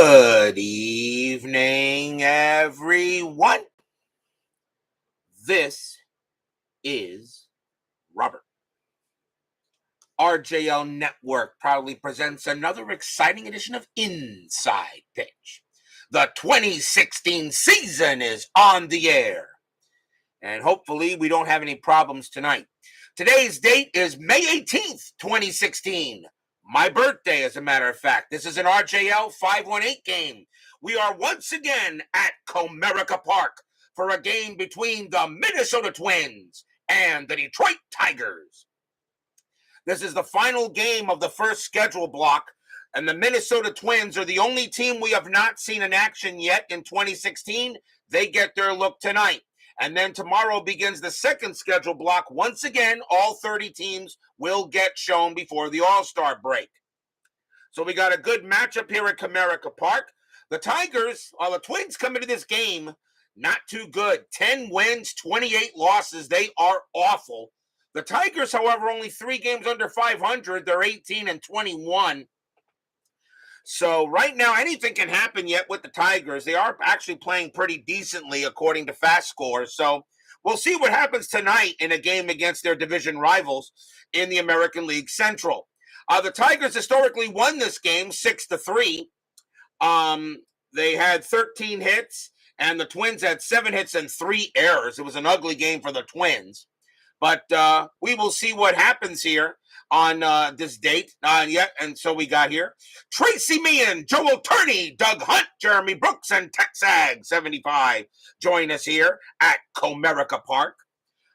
Good evening, everyone. This is Robert. RJL Network proudly presents another exciting edition of Inside Pitch. The 2016 season is on the air, and hopefully we don't have any problems tonight. Today's date is May 18th, 2016. My birthday, as a matter of fact. This is an RJL 518 game. We are once again at Comerica Park for a game between the Minnesota Twins and the Detroit Tigers. This is the final game of the first schedule block, and the Minnesota Twins are the only team we have not seen in action yet in 2016. They get their look tonight. And then tomorrow begins the second schedule block. Once again, all 30 teams will get shown before the All-Star break. So we got a good matchup here at Comerica Park. The Twins come into this game not too good. 10 wins, 28 losses. They are awful. The Tigers, however, only 3 games under 500. They're 18-21. So right now, anything can happen yet with the Tigers. They are actually playing pretty decently according to FastScore. So we'll see what happens tonight in a game against their division rivals in the American League Central. The Tigers historically won this game 6-3. They had 13 hits, and the Twins had 7 hits and 3 errors. It was an ugly game for the Twins. But we will see what happens here on this date. And so we got here Tracy Meehan, Joel Turney, Doug Hunt, Jeremy Brooks, and Texag 75 join us here at Comerica Park.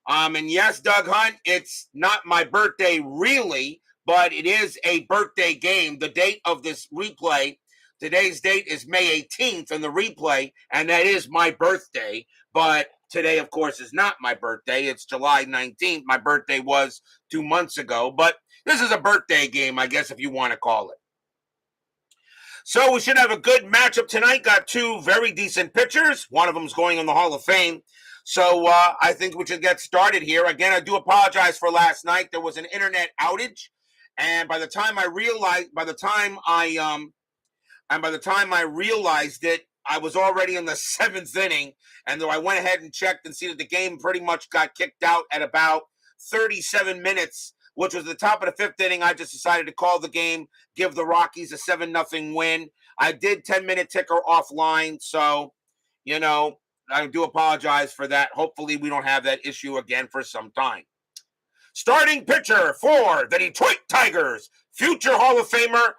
And yes, Doug Hunt, it's not my birthday really, but it is a birthday game. The date of this replay, today's date is May 18th in the replay, and that is my birthday. But today, of course, is not my birthday. It's July 19th. My birthday was 2 months ago, but this is a birthday game, I guess, if you want to call it. So we should have a good matchup tonight. Got 2 very decent pitchers. One of them's going in the Hall of Fame. So I think we should get started here. Again, I do apologize for last night. There was an internet outage, and by the time I realized it, I was already in the 7th inning, and though I went ahead and checked and see that the game pretty much got kicked out at about 37 minutes, which was the top of the 5th inning, I just decided to call the game, give the Rockies a 7-0 win. I did 10-minute ticker offline, so, I do apologize for that. Hopefully we don't have that issue again for some time. Starting pitcher for the Detroit Tigers, future Hall of Famer,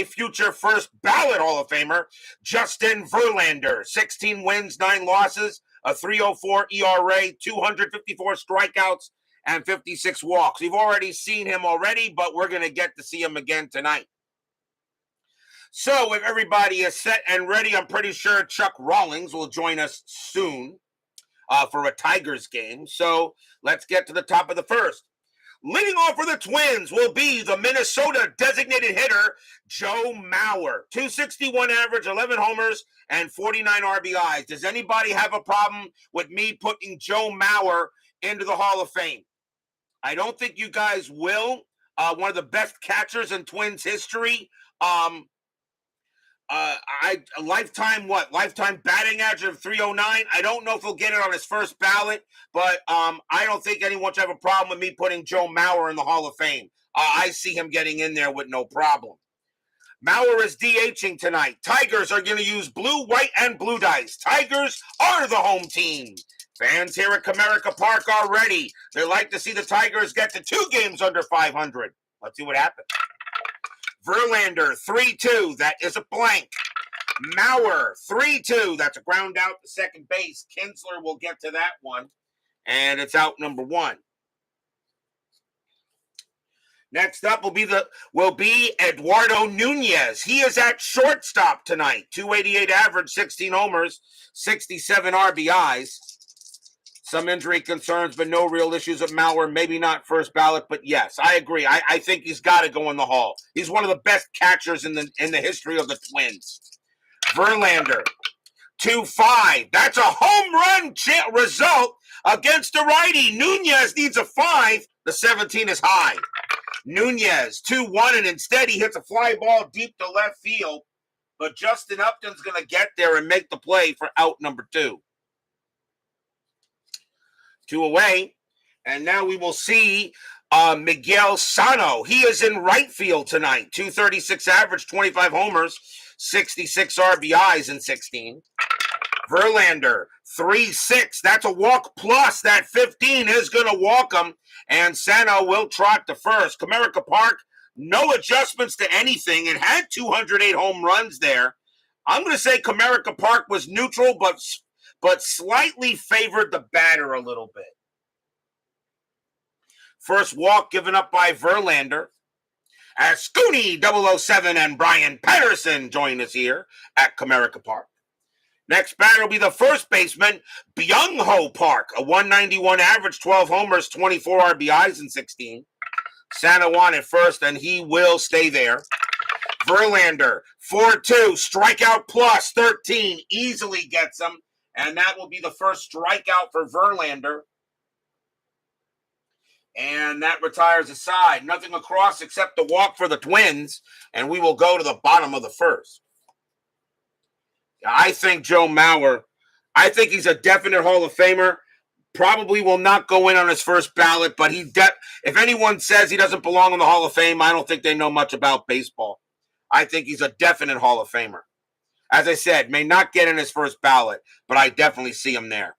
future first ballot Hall of Famer, Justin Verlander. 16 wins, 9 losses, a 3.04 ERA, 254 strikeouts, and 56 walks. We've already seen him already, but we're going to get to see him again tonight. So if everybody is set and ready, I'm pretty sure Chuck Rawlings will join us soon for a Tigers game. So let's get to the top of the first. Leading off for the Twins will be the Minnesota designated hitter, Joe Mauer. 261 average, 11 homers, and 49 RBIs. Does anybody have a problem with me putting Joe Mauer into the Hall of Fame? I don't think you guys will. One of the best catchers in Twins history. Lifetime batting average of 309. I don't know if he'll get it on his first ballot, but I don't think anyone should have a problem with me putting Joe Mauer in the Hall of Fame. I see him getting in there with no problem. Mauer is DHing tonight. Tigers are going to use blue, white, and blue dice. Tigers are the home team. Fans here at Comerica Park are ready. They like to see the Tigers get to 2 games under 500. Let's see what happens. Verlander, 3-2. That is a blank. Mauer, 3-2. That's a ground out to second base. Kinsler will get to that one. And it's out number 1. Next up will be Eduardo Nunez. He is at shortstop tonight. 288 average, 16 homers, 67 RBIs. Some injury concerns, but no real issues with Mauer. Maybe not first ballot, but yes, I agree. I think he's got to go in the Hall. He's one of the best catchers in the history of the Twins. Verlander, 2-5. That's a home run result against a righty. Nunez needs a 5. The 17 is high. Nunez, 2-1, and instead he hits a fly ball deep to left field. But Justin Upton's going to get there and make the play for out number 2. 2 away. And now we will see Miguel Sano. He is in right field tonight. 236 average, 25 homers, 66 RBIs in 16. Verlander, 3-6. That's a walk plus. That 15 is going to walk him. And Sano will trot to first. Comerica Park, no adjustments to anything. It had 208 home runs there. I'm going to say Comerica Park was neutral, but slightly favored the batter a little bit. First walk given up by Verlander. As Scooney 007 and Brian Patterson join us here at Comerica Park. Next batter will be the first baseman, Byung-Ho Park, a 191 average, 12 homers, 24 RBIs in 16. Santa Juan at first, and he will stay there. Verlander, 4-2, strikeout plus 13, easily gets him, and that will be the first strikeout for Verlander. And that retires a side. Nothing across except the walk for the Twins, and we will go to the bottom of the first. I think Joe Mauer, I think he's a definite Hall of Famer. Probably will not go in on his first ballot, but if anyone says he doesn't belong in the Hall of Fame, I don't think they know much about baseball. I think he's a definite Hall of Famer. As I said, may not get in his first ballot, but I definitely see him there.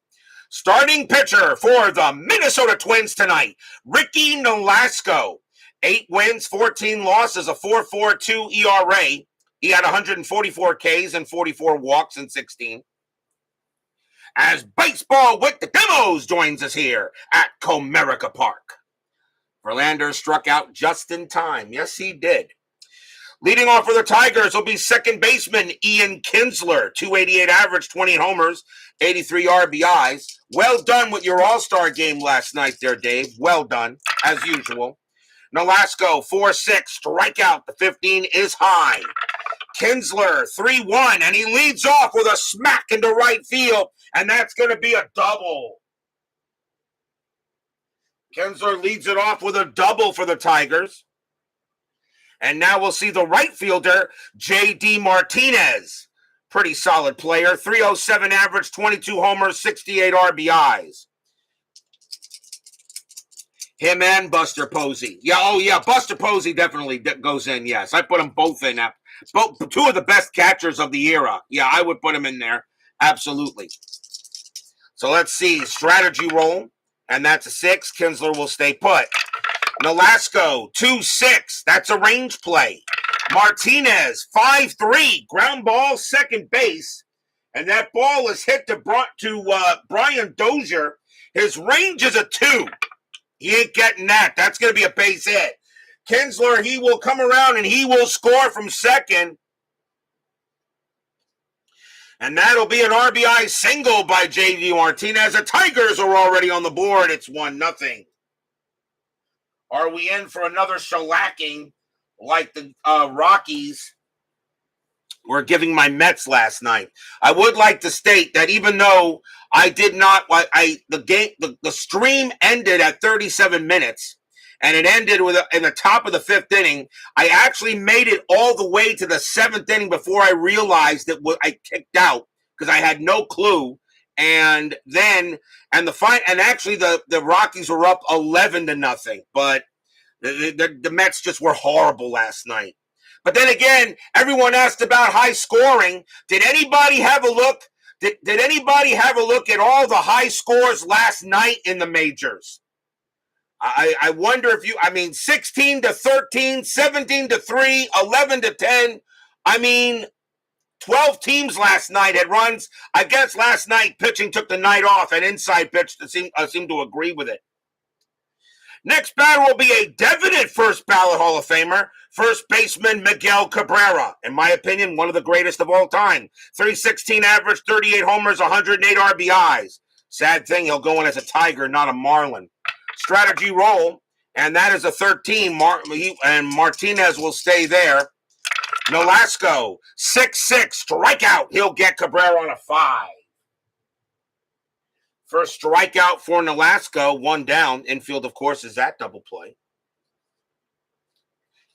Starting pitcher for the Minnesota Twins tonight, Ricky Nolasco. 8 wins, 14 losses, a 4.42 ERA. He had 144 Ks and 44 walks in 16. As Baseball with the Demos joins us here at Comerica Park. Verlander struck out just in time. Yes, he did. Leading off for the Tigers will be second baseman Ian Kinsler. 288 average, 20 homers, 83 RBIs. Well done with your All-Star game last night there, Dave. Well done, as usual. Nolasco, 4-6, strikeout. The 15 is high. Kinsler, 3-1, and he leads off with a smack into right field, and that's going to be a double. Kinsler leads it off with a double for the Tigers. And now we'll see the right fielder, J.D. Martinez. Pretty solid player. 307 average, 22 homers, 68 RBIs. Him and Buster Posey. Yeah, Buster Posey definitely goes in, yes. I put them both in. Both, 2 of the best catchers of the era. Yeah, I would put them in there. Absolutely. So let's see. Strategy roll. And that's a 6. Kinsler will stay put. Nolasco, 2-6. That's a range play. Martinez, 5-3. Ground ball, second base. And that ball is hit to Brian Dozier. His range is a 2. He ain't getting that. That's going to be a base hit. Kinsler, he will come around and he will score from second. And that'll be an RBI single by J.D. Martinez. The Tigers are already on the board. It's 1-0. Are we in for another shellacking like the Rockies were giving my Mets last night? I would like to state that even though I did not, the stream ended at 37 minutes, and it ended in the top of the 5th inning. I actually made it all the way to the 7th inning before I realized that I kicked out because I had no clue. And actually the Rockies were up 11-0, but the Mets just were horrible last night. But then again, everyone asked about high scoring. Did anybody have a look? Did anybody have a look at all the high scores last night in the majors? I wonder if 16-13, 17-3, 11-10. 12 teams last night had runs. I guess last night pitching took the night off, and inside pitch seemed to agree with it. Next batter will be a definite first ballot Hall of Famer, first baseman Miguel Cabrera. In my opinion, one of the greatest of all time. 316 average, 38 homers, 108 RBIs. Sad thing, he'll go in as a Tiger, not a Marlin. Strategy roll, and that is a 13, and Martinez will stay there. Nolasco, 6-6, strikeout. He'll get Cabrera on a 5. First strikeout for Nolasco, 1 down. Infield, of course, is that double play.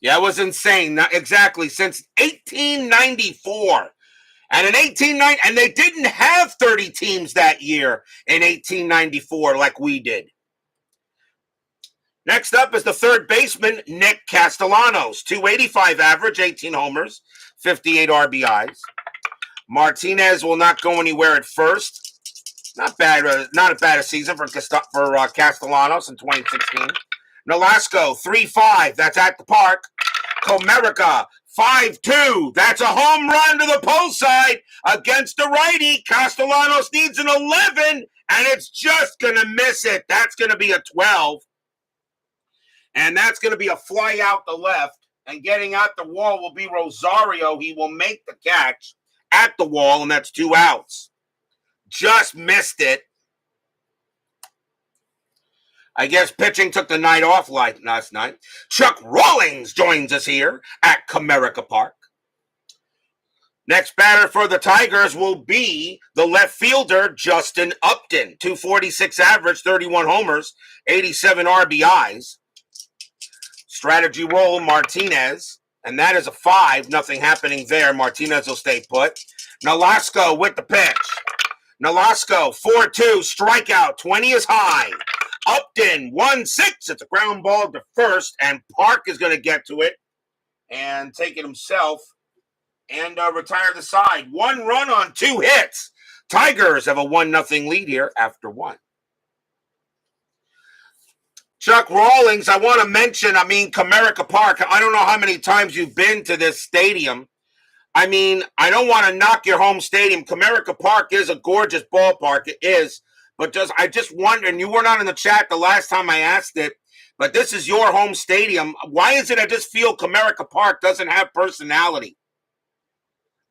Yeah, it was insane. Not exactly since 1894. And in 1890, and they didn't have 30 teams that year in 1894 like we did. Next up is the third baseman, Nick Castellanos. 285 average, 18 homers, 58 RBIs. Martinez will not go anywhere at first. Not bad, not as bad a season for Castellanos in 2016. Nolasco, 3-5. That's at the park. Comerica, 5-2. That's a home run to the pole side against the righty. Castellanos needs an 11, and it's just going to miss it. That's going to be a 12. And that's going to be a fly out the left. And getting out the wall will be Rosario. He will make the catch at the wall, and that's 2 outs. Just missed it. I guess pitching took the night off last night. Chuck Rawlings joins us here at Comerica Park. Next batter for the Tigers will be the left fielder, Justin Upton. 246 average, 31 homers, 87 RBIs. Strategy roll, Martinez. And that is a 5. Nothing happening there. Martinez will stay put. Nolasco with the pitch. Nolasco, 4-2, strikeout, 20 is high. Upton, 1-6. It's a ground ball to first, and Park is going to get to it and take it himself and retire the side. 1 run on 2 hits. Tigers have a 1-0 lead here after 1. Chuck Rawlings, I want to mention, Comerica Park. I don't know how many times you've been to this stadium. I don't want to knock your home stadium. Comerica Park is a gorgeous ballpark. It is. But I just wonder, and you were not in the chat the last time I asked it, but this is your home stadium. Why is it I just feel Comerica Park doesn't have personality?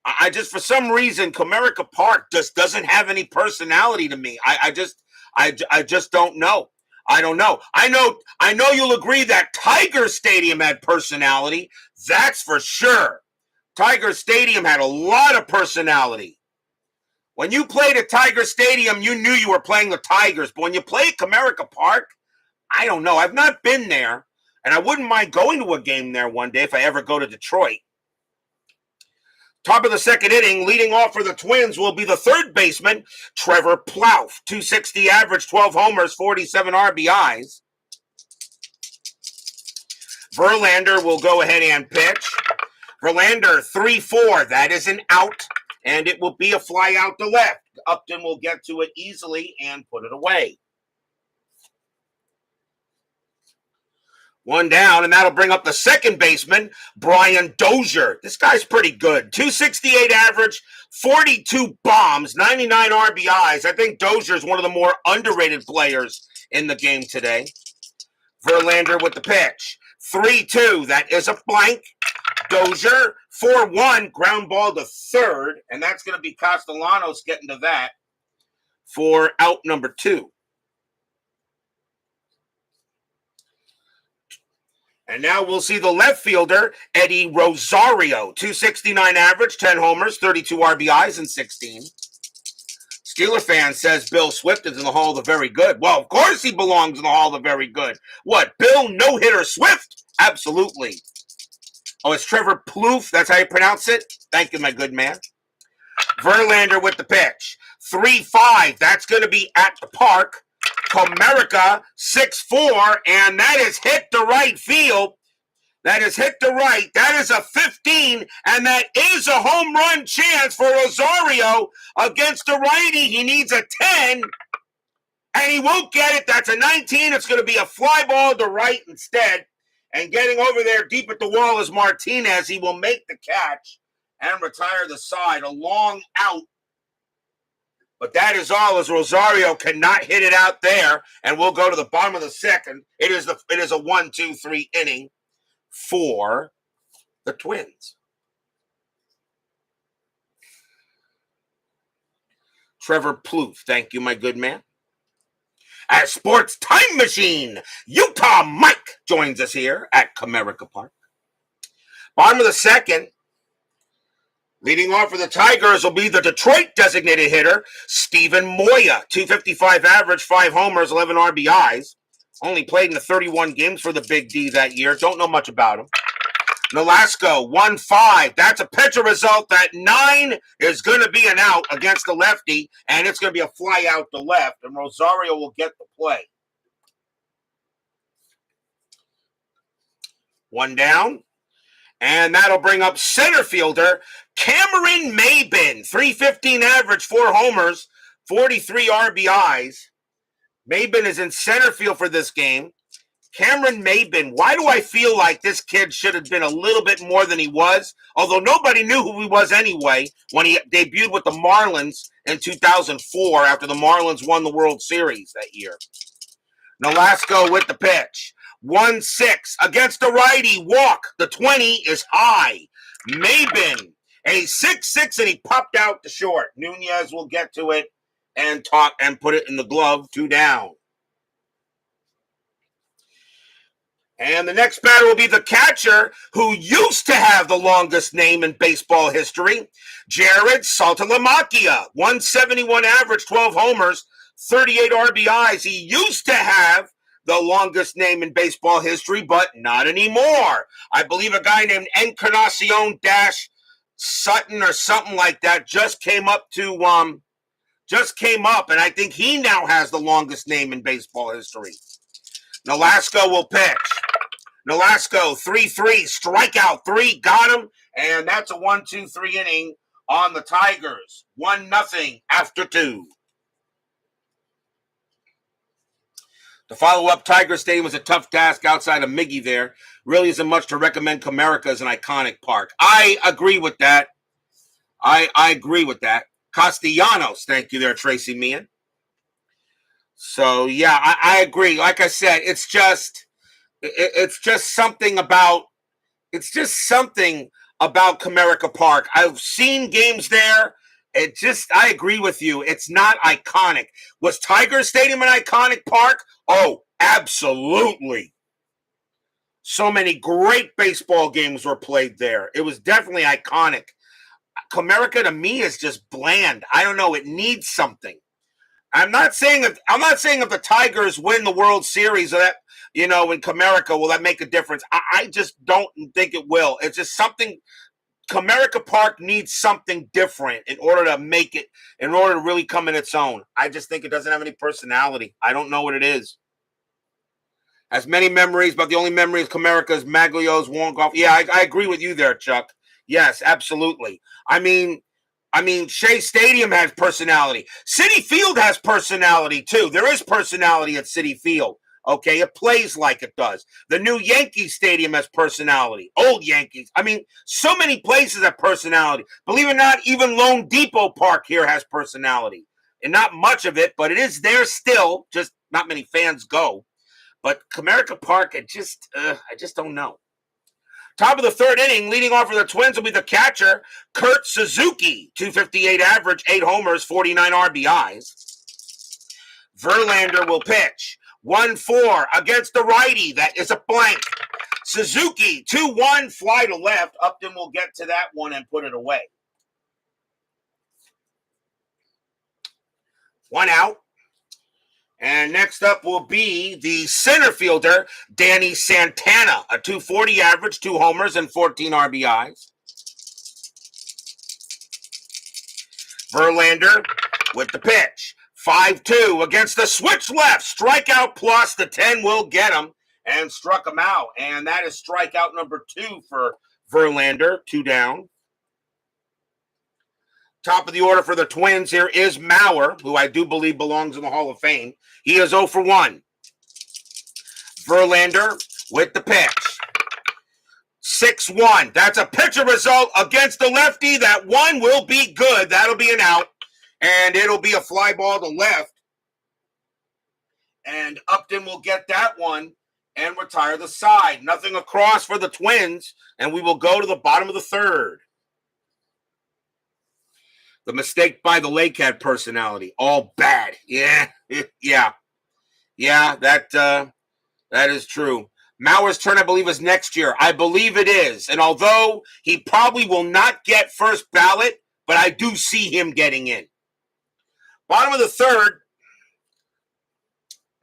I just, for some reason, Comerica Park just doesn't have any personality to me. I just don't know. I don't know. I know you'll agree that Tiger Stadium had personality. That's for sure. Tiger Stadium had a lot of personality. When you played at Tiger Stadium, you knew you were playing the Tigers. But when you play at Comerica Park, I don't know. I've not been there, and I wouldn't mind going to a game there one day if I ever go to Detroit. Top of the second inning, leading off for the Twins will be the third baseman, Trevor Plouffe. 260 average, 12 homers, 47 RBIs. Verlander will go ahead and pitch. Verlander, 3-4. That is an out, and it will be a fly out to left. Upton will get to it easily and put it away. 1 down, and that'll bring up the second baseman, Brian Dozier. This guy's pretty good. 268 average, 42 bombs, 99 RBIs. I think Dozier is one of the more underrated players in the game today. Verlander with the pitch. 3-2. That is a blank. Dozier, 4-1, ground ball to third, and that's going to be Castellanos getting to that for out number 2. And now we'll see the left fielder, Eddie Rosario. 269 average, 10 homers, 32 RBIs, and 16. Steeler fan says Bill Swift is in the Hall of the Very Good. Well, of course he belongs in the Hall of the Very Good. What, Bill No-Hitter Swift? Absolutely. Oh, it's Trevor Plouffe. That's how you pronounce it? Thank you, my good man. Verlander with the pitch. 3-5. That's going to be at the park. Comerica, 6-4, and that is hit to right field. That is hit to right. That is a 15, and that is a home run chance for Rosario against the righty. He needs a 10, and he won't get it. That's a 19. It's going to be a fly ball to right instead. And getting over there deep at the wall is Martinez. He will make the catch and retire the side. A long out. But that is all, as Rosario cannot hit it out there. And we'll go to the bottom of the second. It is a 1-2-3 inning for the Twins. Trevor Plouffe, thank you, my good man. At Sports Time Machine, Utah Mike joins us here at Comerica Park. Bottom of the second, leading off for the Tigers will be the Detroit designated hitter, Steven Moya. 255 average, 5 homers, 11 RBIs. Only played in the 31 games for the Big D that year. Don't know much about him. Nolasco, 1-5. That's a pitcher result. That 9 is going to be an out against the lefty, and it's going to be a fly out to left, and Rosario will get the play. 1 down, and that'll bring up center fielder Cameron Maybin, 315 average, 4 homers, 43 RBIs. Maybin is in center field for this game. Cameron Maybin, why do I feel like this kid should have been a little bit more than he was? Although nobody knew who he was anyway when he debuted with the Marlins in 2004 after the Marlins won the World Series that year. Nolasco with the pitch. 1-6 against the righty. Walk. The 20 is high. Maybin, a 6-6, and he popped out to short. Nunez will get to it and put it in the glove. 2 down. And the next batter will be the catcher who used to have the longest name in baseball history, Jared Saltalamacchia. 171 average, 12 homers, 38 RBIs. He used to have the longest name in baseball history, but not anymore. I believe a guy named Encarnacion Sutton or something like that just came up, and I think he now has the longest name in baseball history. Nolasco will pitch. Nolasco, 3-3, strikeout 3, got him, and that's a 1-2-3 inning on the Tigers. 1-0 after 2. To follow up, Tiger Stadium was a tough task outside of Miggy there. Really isn't much to recommend Comerica as an iconic park. I agree with that. I agree with that. Castellanos, thank you there, Tracy Meehan. So, yeah, I agree. Like I said, it's just something about Comerica Park. I've seen games there. I agree with you. It's not iconic. Was Tiger Stadium an iconic park? Oh, absolutely. So many great baseball games were played there. It was definitely iconic. Comerica to me is just bland. I don't know. It needs something. I'm not saying if the Tigers win the World Series or that, in Comerica, will that make a difference? I just don't think it will. It's just something. Comerica Park needs something different in order to really come in its own. I just think it doesn't have any personality. I don't know what it is. Has many memories, but the only memory of Comerica is Maglio's warm golf. Yeah, I agree with you there, Chuck. Yes, absolutely. I mean, Shea Stadium has personality. Citi Field has personality, too. There is personality at Citi Field. Okay, it plays like it does. The new Yankee Stadium has personality. Old Yankees. So many places have personality. Believe it or not, even Lone Depot Park here has personality. And not much of it, but it is there still. Just not many fans go. But Comerica Park, I just don't know. Top of the 3rd inning, leading off for the Twins will be the catcher, Kurt Suzuki. 258 average, 8 homers, 49 RBIs. Verlander will pitch. 1-4 against the righty. That is a blank. Suzuki, 2-1, fly to left. Upton will get to that one and put it away. 1 out. And next up will be the center fielder, Danny Santana. A 240 average, 2 homers, and 14 RBIs. Verlander with the pitch. 5-2 against the switch left. Strikeout plus. The 10 will get him and struck him out. And that is strikeout number 2 for Verlander. 2 down. Top of the order for the Twins here is Mauer, who I do believe belongs in the Hall of Fame. He is 0 for 1. Verlander with the pitch. 6-1. That's a pitcher result against the lefty. That one will be good. That'll be an out. And it'll be a fly ball to left. And Upton will get that one and retire the side. Nothing across for the Twins. And we will go to the bottom of the 3rd. The mistake by the Lake had personality. All bad. Yeah. Yeah, that is true. Mauer's turn, I believe, is next year. I believe it is. And although he probably will not get first ballot, but I do see him getting in. Bottom of the 3rd.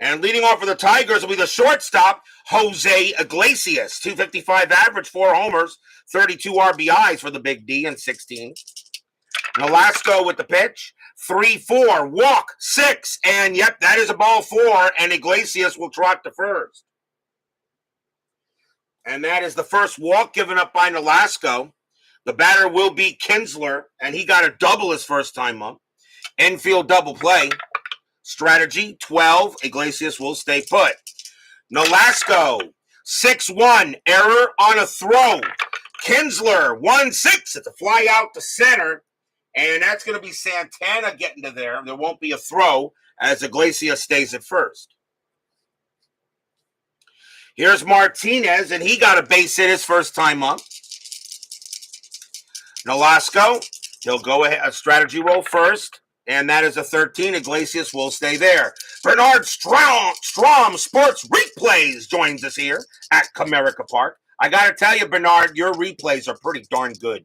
And leading off for the Tigers will be the shortstop, Jose Iglesias. 255 average, 4 homers, 32 RBIs for the Big D in 16. Nolasco with the pitch. 3-4, walk, 6. And yep, that is a ball 4, and Iglesias will trot to first. And that is the first walk given up by Nolasco. The batter will be Kinsler, and he got a double his first time up. Infield double play. Strategy, 12. Iglesias will stay put. Nolasco, 6-1. Error on a throw. Kinsler, 1-6. It's a fly out to center. And that's going to be Santana getting to there. There won't be a throw as Iglesias stays at first. Here's Martinez, and he got a base hit his first time up. Nolasco, he'll go ahead, a strategy roll first. And that is a 13. Iglesias will stay there. Bernard Strom Sports Replays joins us here at Comerica Park. I got to tell you, Bernard, your replays are pretty darn good.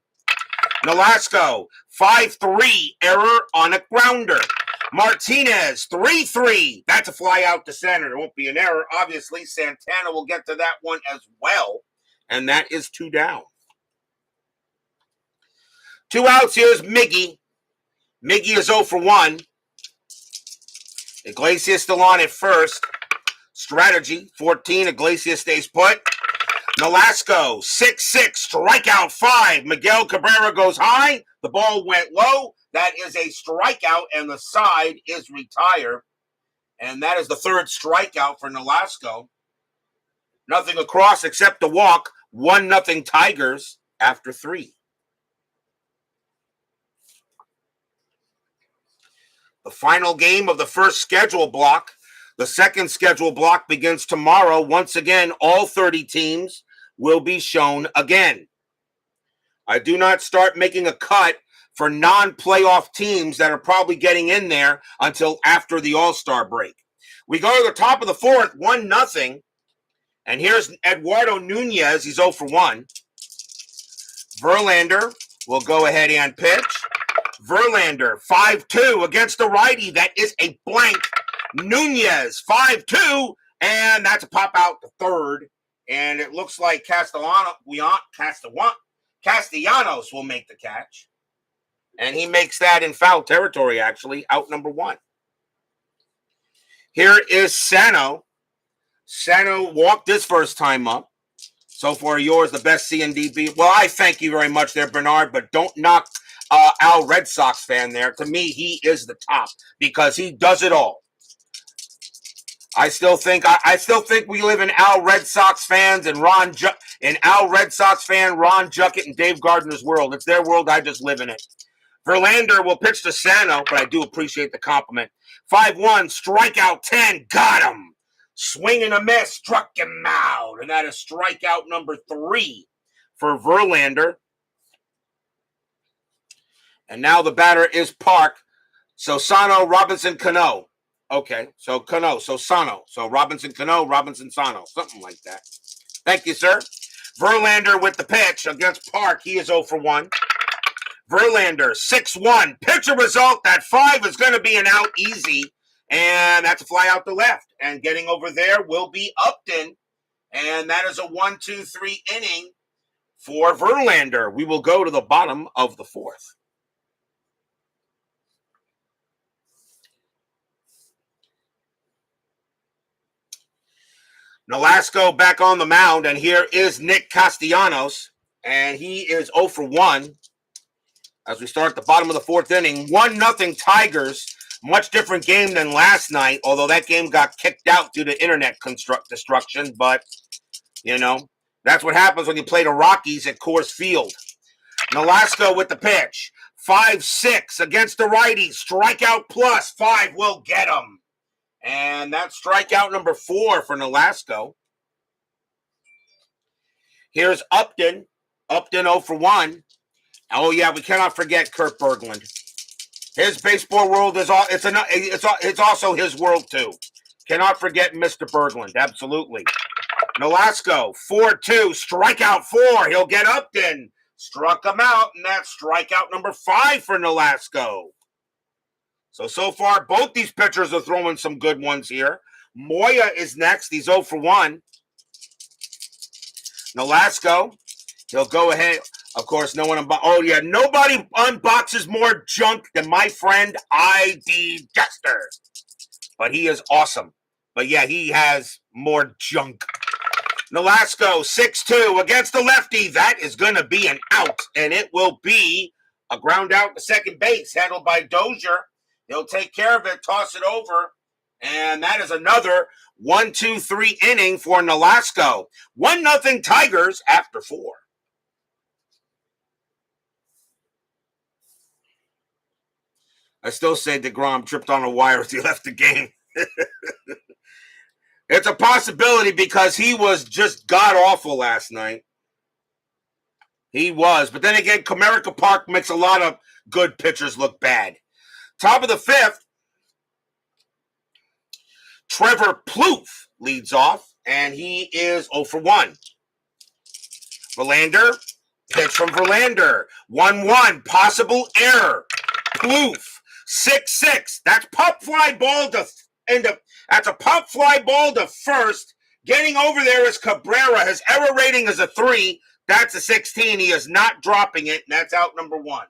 Nolasco, 5-3. Error on a grounder. Martinez, 3-3. That's a fly out to center. There won't be an error. Obviously, Santana will get to that one as well. And that is 2 down. 2 outs. Here's Miggy. Miggy is 0 for 1. Iglesias still on at first. Strategy, 14. Iglesias stays put. Nolasco, 6-6. Strikeout 5. Miguel Cabrera goes high. The ball went low. That is a strikeout, and the side is retired. And that is the 3rd strikeout for Nolasco. Nothing across except the walk. 1-0 Tigers after 3. The final game of the first schedule block. The second schedule block begins tomorrow. Once again, all 30 teams will be shown again. I do not start making a cut for non-playoff teams that are probably getting in there until after the All-Star break. We go to the top of the 4th, 1-0. And here's Eduardo Nunez. He's 0 for 1. Verlander will go ahead and pitch. Verlander, 5-2 against the righty. That is a blank. Nunez, 5-2, and that's a pop out to third. And it looks like Castellanos will make the catch. And he makes that in foul territory, actually, out number 1. Here is Sano. Sano walked his first time up. So far, yours, the best CNDB. Well, I thank you very much there, Bernard, but don't knock Al Red Sox fan there. To me, he is the top because he does it all. I still think we live in Al Red Sox fans and Al Red Sox fan Ron Juckett and Dave Gardner's world. It's their world. I just live in it. Verlander will pitch to Sano, but I do appreciate the compliment. 5-1, strikeout 10, got him. Swing and a miss, struck him out, and that is strikeout number 3 for Verlander. And now the batter is Park. So Sano, Robinson, Cano. Okay, so Cano, so Sano. So Robinson, Cano, Robinson, Sano. Something like that. Thank you, sir. Verlander with the pitch against Park. He is 0 for 1. Verlander, 6-1. Pitcher result. That 5 is going to be an out easy. And that's a fly out to left. And getting over there will be Upton. And that is a 1-2-3 inning for Verlander. We will go to the bottom of the 4th. Nolasco back on the mound, and here is Nick Castellanos, and he is 0 for 1 as we start the bottom of the 4th inning. 1-0 Tigers, much different game than last night, although that game got kicked out due to internet destruction, but, you know, that's what happens when you play the Rockies at Coors Field. Nolasco with the pitch, 5-6 against the righty, strikeout plus, 5 will get him. And that's strikeout number 4 for Nolasco. Here's Upton. Upton 0 for 1. Oh, yeah, we cannot forget Kurt Berglund. His baseball world is it's also his world, too. Cannot forget Mr. Berglund. Absolutely. Nolasco, 4-2, strikeout 4. He'll get Upton. Struck him out, and that's strikeout number 5 for Nolasco. So far, both these pitchers are throwing some good ones here. Moya is next. He's 0 for 1. Nolasco, he'll go ahead. Of course, no one nobody unboxes more junk than my friend ID Jester. But he is awesome. But yeah, he has more junk. Nolasco, 6-2 against the lefty. That is going to be an out, and it will be a ground out to second base, handled by Dozier. He'll take care of it, toss it over, and that is another 1-2-3 inning for Nolasco. 1-0 Tigers after 4. I still say DeGrom tripped on a wire as he left the game. It's a possibility because he was just god-awful last night. He was. But then again, Comerica Park makes a lot of good pitchers look bad. Top of the 5th, Trevor Plouffe leads off, and he is 0 for 1. Verlander, pitch from Verlander. 1-1, possible error. Plouffe, 6-6. That's pop fly ball to that's a pop fly ball to first. Getting over there is Cabrera. His error rating is a 3. That's a 16. He is not dropping it, and that's out number 1.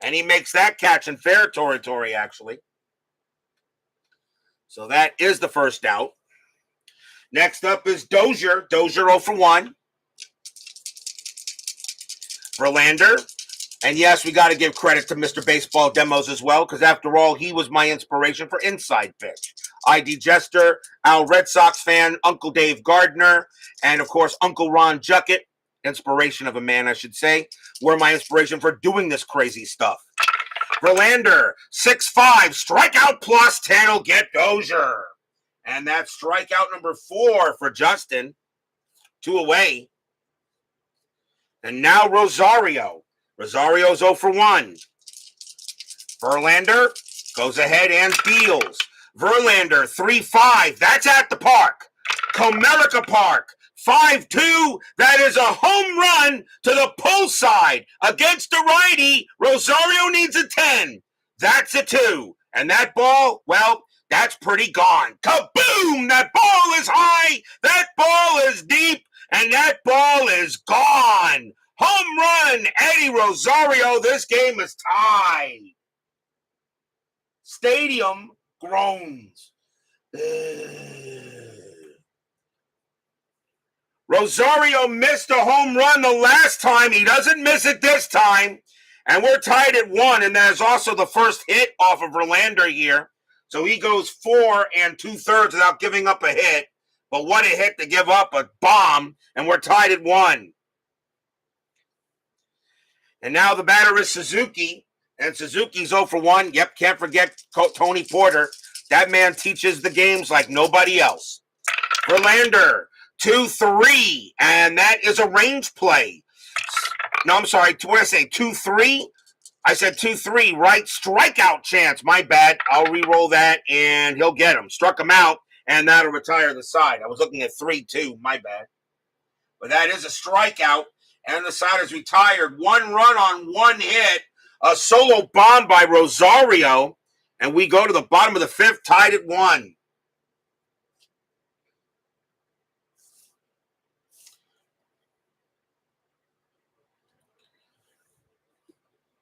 And he makes that catch in fair territory, actually. So that is the first out. Next up is Dozier. Dozier 0 for 1. Verlander. And yes, we got to give credit to Mr. Baseball Demos as well, because after all, he was my inspiration for Inside Pitch. ID Jester, our Red Sox fan, Uncle Dave Gardner, and of course, Uncle Ron Juckett, inspiration of a man, I should say, were my inspiration for doing this crazy stuff. Verlander, 6-5, strikeout plus 10 will get Dozier. And that's strikeout number 4 for Justin. 2 away. And now Rosario. Rosario's 0 for 1. Verlander goes ahead and deals. Verlander, 3-5. That's at the park. Comerica Park, 5-2. That is a home run to the pull side. Against the righty, Rosario needs a 10. That's a 2. And that ball, well, that's pretty gone. Kaboom! That ball is high. That ball is deep. And that ball is gone. Home run, Eddie Rosario. This game is tied. Stadium groans. Rosario missed a home run the last time. He doesn't miss it this time. And we're tied at 1. And there's also the first hit off of Verlander here. So he goes 4 2/3 without giving up a hit. But what a hit to give up a bomb. And we're tied at 1. And now the batter is Suzuki. And Suzuki's 0 for 1. Yep, can't forget Tony Porter. That man teaches the games like nobody else. Verlander, 2-3. And that is a range play. No, I'm sorry. What did I say? 2-3? I said 2-3, right? Strikeout chance. My bad. I'll re-roll that, and he'll get him. Struck him out, and that'll retire the side. I was looking at 3-2. My bad. But that is a strikeout. And the side is retired. 1 run on 1 hit. A solo bomb by Rosario. And we go to the bottom of the 5th, tied at 1.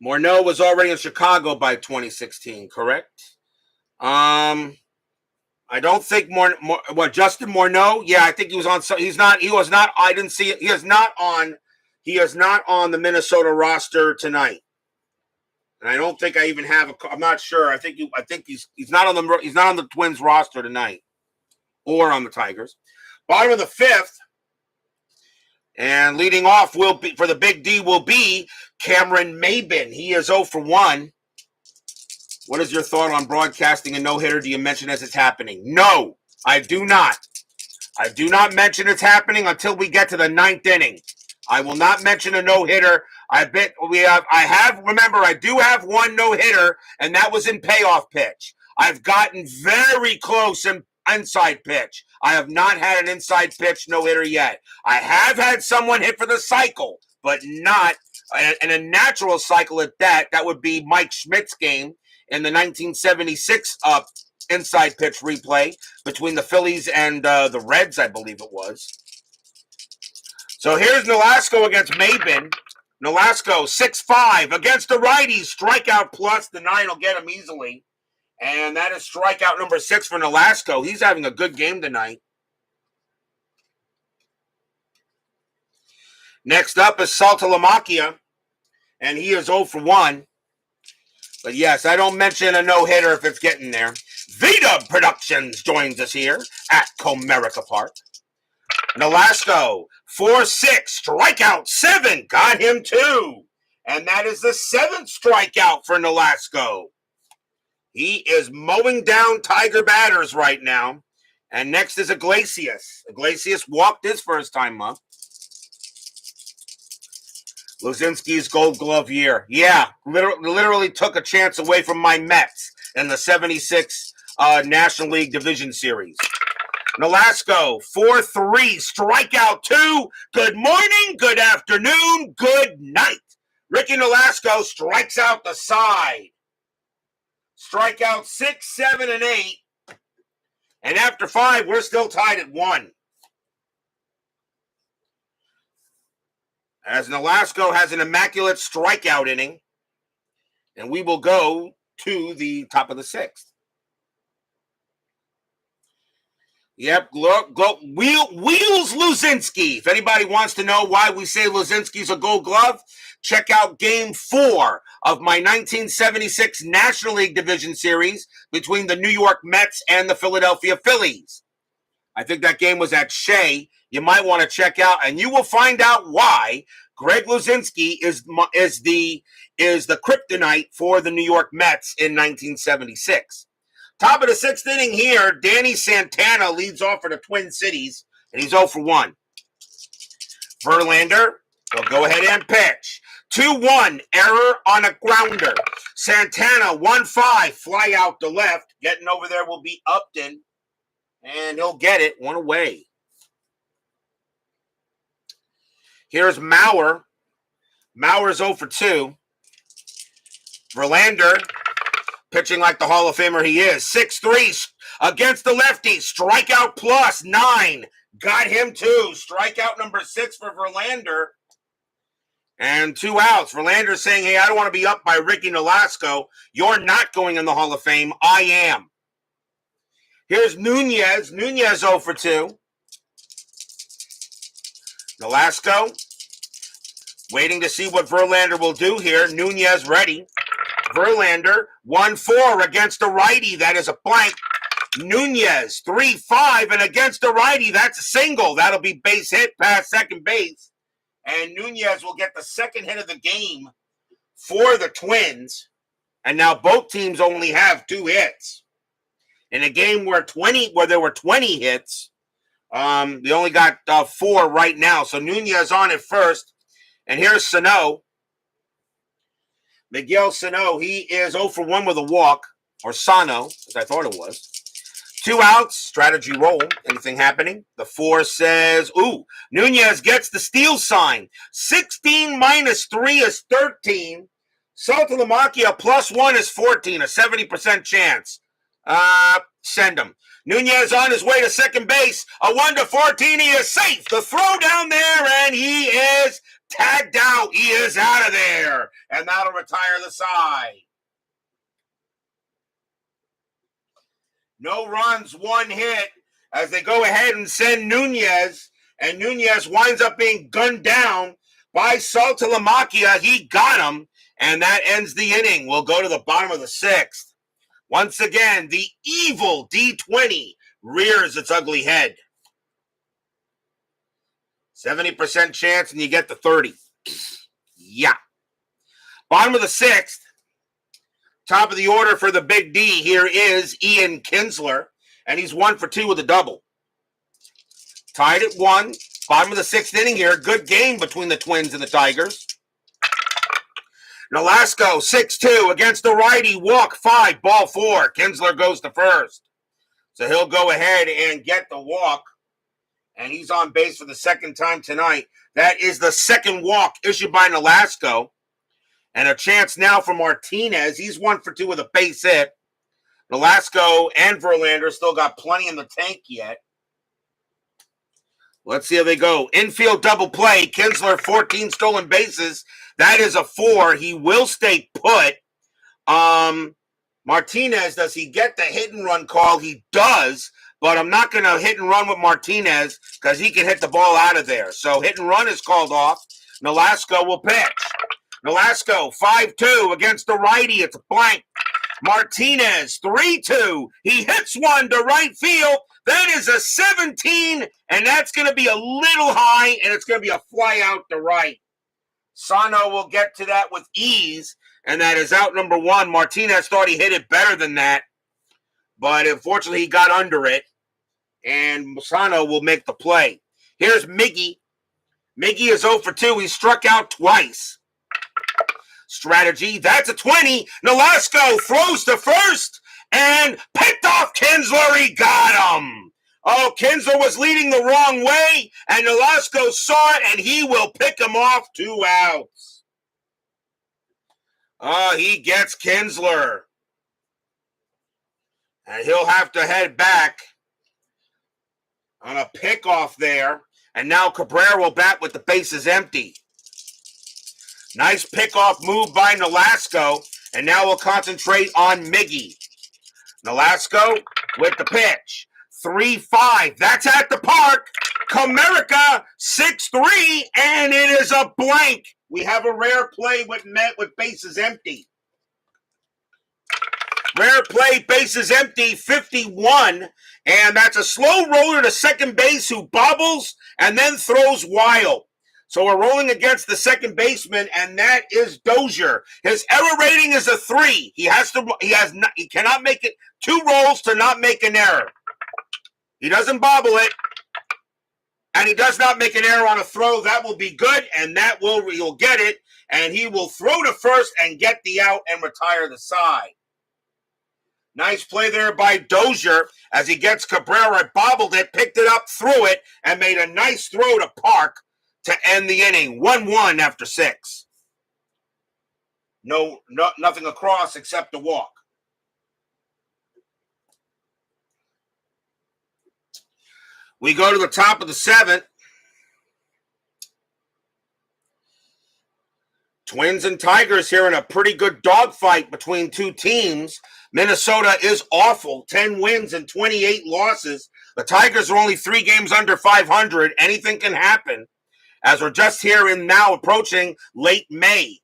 Morneau was already in Chicago by 2016, correct? I don't think Justin Morneau? Yeah, I think he was on. He was not. I didn't see it. He is not on the Minnesota roster tonight. And I don't think I even have I'm not sure. I think he's not on the Twins roster tonight or on the Tigers. Bottom of the 5th. And leading off will be for the Big D will be Cameron Maybin. He is 0 for 1. What is your thought on broadcasting a no-hitter? Do you mention as it's happening? No, I do not. I do not mention it's happening until we get to the 9th inning. I will not mention a no-hitter. Remember, I do have 1 no-hitter, and that was in payoff pitch. I've gotten very close in inside pitch. I have not had an inside pitch no-hitter yet. I have had someone hit for the cycle, but not in a natural cycle at that. That would be Mike Schmidt's game in the 1976 inside pitch replay between the Phillies and the Reds, I believe it was. So here's Nolasco against Maben. Nolasco, 6-5 against the righty. Strikeout plus. The 9 will get him easily. And that is strikeout number 6 for Nolasco. He's having a good game tonight. Next up is Saltalamacchia, and he is 0 for 1. But yes, I don't mention a no-hitter if it's getting there. Vita Productions joins us here at Comerica Park. Nolasco, 4-6, strikeout 7, got him 2. And that is the 7th strikeout for Nolasco. He is mowing down Tiger batters right now. And next is Iglesias. Iglesias walked his first time up. Luzinski's Gold Glove year. Yeah, literally took a chance away from my Mets in the 76 National League Division Series. Nolasco, 4-3, strikeout 2. Good morning, good afternoon, good night. Ricky Nolasco strikes out the side. Strikeout 6, 7, and 8. And after 5, we're still tied at 1. As Nolasco has an immaculate strikeout inning. And we will go to the top of the 6th. Yep, Wheels Luzinski. If anybody wants to know why we say Luzinski's a Gold Glove, check out Game 4 of my 1976 National League Division Series between the New York Mets and the Philadelphia Phillies. I think that game was at Shea. You might want to check out, and you will find out why Greg Luzinski is the kryptonite for the New York Mets in 1976. Top of the 6th inning here, Danny Santana leads off for the Twin Cities, and he's 0 for 1. Verlander will go ahead and pitch. 2-1, error on a grounder. Santana, 1-5, fly out to left. Getting over there will be Upton, and he'll get it, 1 away. Here's Mauer. Mauer's 0 for 2. Verlander, pitching like the Hall of Famer he is. 6-3 against the lefty. Strikeout plus 9. Got him 2. Strikeout number 6 for Verlander. And 2 outs. Verlander saying, hey, I don't want to be up by Ricky Nolasco. You're not going in the Hall of Fame. I am. Here's Nunez. Nunez 0 for 2. Nolasco waiting to see what Verlander will do here. Nunez ready. Verlander, 1-4 against the righty. That is a blank. Nunez, 3-5, and against the righty, that's a single. That'll be base hit past second base. And Nunez will get the second hit of the game for the Twins. And now both teams only have 2 hits. In a game where there were 20 hits, they only got 4 right now. So Nunez on it first. And here's Sano. Miguel Sano, he is 0 for 1 with a walk, or Sano, as I thought it was. 2 outs, strategy roll. Anything happening? The 4 says, Nunez gets the steal sign. 16 minus 3 is 13. Saltalamacchia plus 1 is 14, a 70% chance. Send him. Nunez on his way to second base. A 1-14, he is safe. The throw down there, and he is tagged out. He is out of there. And that'll retire the side. No runs, 1 hit as they go ahead and send Nunez. And Nunez winds up being gunned down by Saltalamacchia. He got him. And that ends the inning. We'll go to the bottom of the 6th. Once again, the evil D20 rears its ugly head. 70% chance and you get the 30. Yeah. Bottom of the 6th. Top of the order for the Big D here is Ian Kinsler. And he's 1 for 2 with a double. Tied at 1. Bottom of the 6th inning here. Good game between the Twins and the Tigers. Nolasco, 6-2 against the righty. Walk 5, ball 4. Kinsler goes to first. So he'll go ahead and get the walk. And he's on base for the second time tonight. That is the second walk issued by Nolasco. And a chance now for Martinez. He's 1 for 2 with a base hit. Nolasco and Verlander still got plenty in the tank yet. Let's see how they go. Infield double play. Kinsler, 14 stolen bases. That is a 4. He will stay put. Martinez, does he get the hit and run call? He does, but I'm not going to hit and run with Martinez because he can hit the ball out of there. So hit and run is called off. Nolasco will pitch. Nolasco, 5-2 against the righty. It's a blank. Martinez, 3-2. He hits one to right field. That is a 17, and that's going to be a little high, and it's going to be a fly out to right. Sano will get to that with ease, and that is out number 1. Martinez thought he hit it better than that, but unfortunately he got under it, and Sano will make the play. Here's Miggy. Miggy is 0 for 2. He struck out twice. Strategy, that's a 20. Nolasco throws to first and picked off Kinsler. He got him. Oh, Kinsler was leading the wrong way, and Nolasco saw it, and he will pick him off. 2 outs. He gets Kinsler. And he'll have to head back on a pickoff there. And now Cabrera will bat with the bases empty. Nice pickoff move by Nolasco. And now we'll concentrate on Miggy. Nolasco with the pitch. 3-5. That's at the park. Comerica 6-3. And it is a blank. We have a rare play with bases empty. Rare play, bases empty, 51. And that's a slow roller to second base who bobbles and then throws wild. So we're rolling against the second baseman, and that is Dozier. His error rating is a 3. He cannot make it 2 rolls to not make an error. He doesn't bobble it, and he does not make an error on a throw. That will be good, and he'll get it, and he will throw to first and get the out and retire the side. Nice play there by Dozier as he gets Cabrera, bobbled it, picked it up, threw it, and made a nice throw to Park to end the inning. 1-1 after 6. Nothing across except a walk. We go to the top of the 7th. Twins and Tigers here in a pretty good dogfight between two teams. Minnesota is awful, 10 wins and 28 losses. The Tigers are only 3 games under 500. Anything can happen as we're just here and now approaching late May.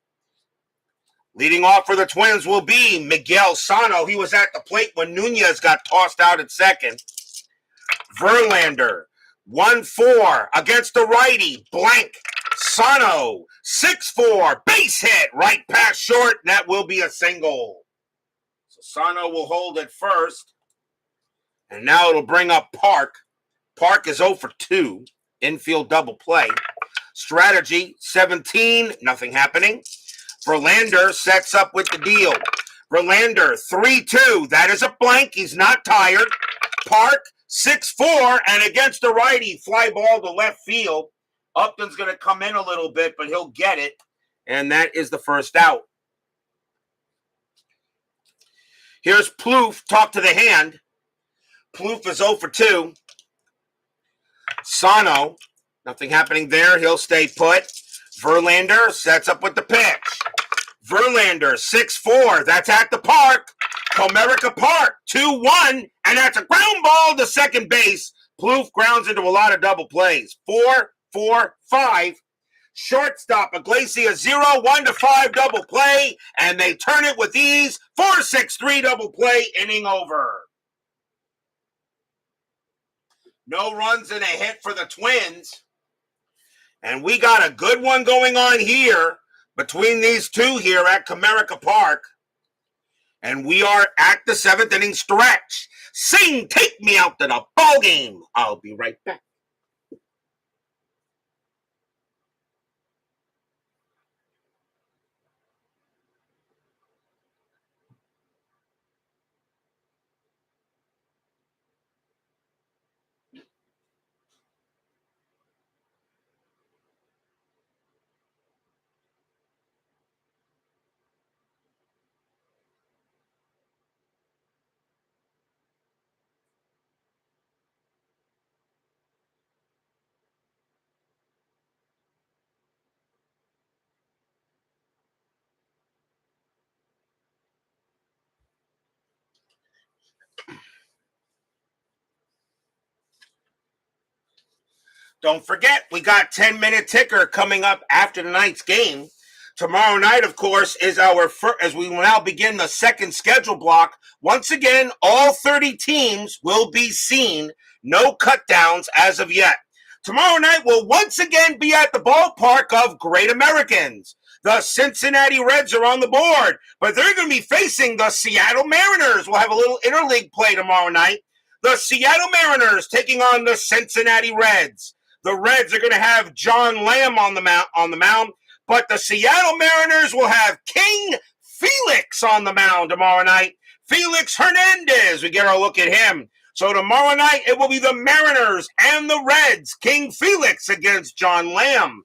Leading off for the Twins will be Miguel Sano. He was at the plate when Nunez got tossed out at second. Verlander, 1-4 against the righty, blank. Sano, 6-4, base hit, right past short, and that will be a single. So Sano will hold it first. And now it'll bring up Park. Park is 0 for 2, infield double play. Strategy, 17, nothing happening. Verlander sets up with the deal. Verlander, 3-2, that is a blank, he's not tired. Park, 6-4, and against the righty, fly ball to left field. Upton's going to come in a little bit, but he'll get it, and that is the first out. Here's Plouffe, talk to the hand. Plouffe is 0 for 2. Sano, nothing happening there, he'll stay put. Verlander sets up with the pitch. Verlander, 6-4, that's at the park. Comerica Park, 2-1, and that's a ground ball to second base. Plouffe grounds into a lot of double plays. 4-4-5. Shortstop, Iglesias, 0-1-5 double play, and they turn it with ease. 4-6-3 double play, inning over. No runs and a hit for the Twins. And we got a good one going on here between these two here at Comerica Park. And we are at the 7th inning stretch. Sing, take me out to the ball game. I'll be right back. Don't forget, we got 10-minute ticker coming up after tonight's game. Tomorrow night, of course, is our first, as we will now begin the second schedule block. Once again, all 30 teams will be seen. No cutdowns as of yet. Tomorrow night will once again be at the ballpark of Great Americans. The Cincinnati Reds are on the board, but they're going to be facing the Seattle Mariners. We'll have a little interleague play tomorrow night. The Seattle Mariners taking on the Cincinnati Reds. The Reds are going to have John Lamb on the mound, but the Seattle Mariners will have King Felix on the mound tomorrow night. Felix Hernandez, we get our look at him. So tomorrow night, it will be the Mariners and the Reds. King Felix against John Lamb.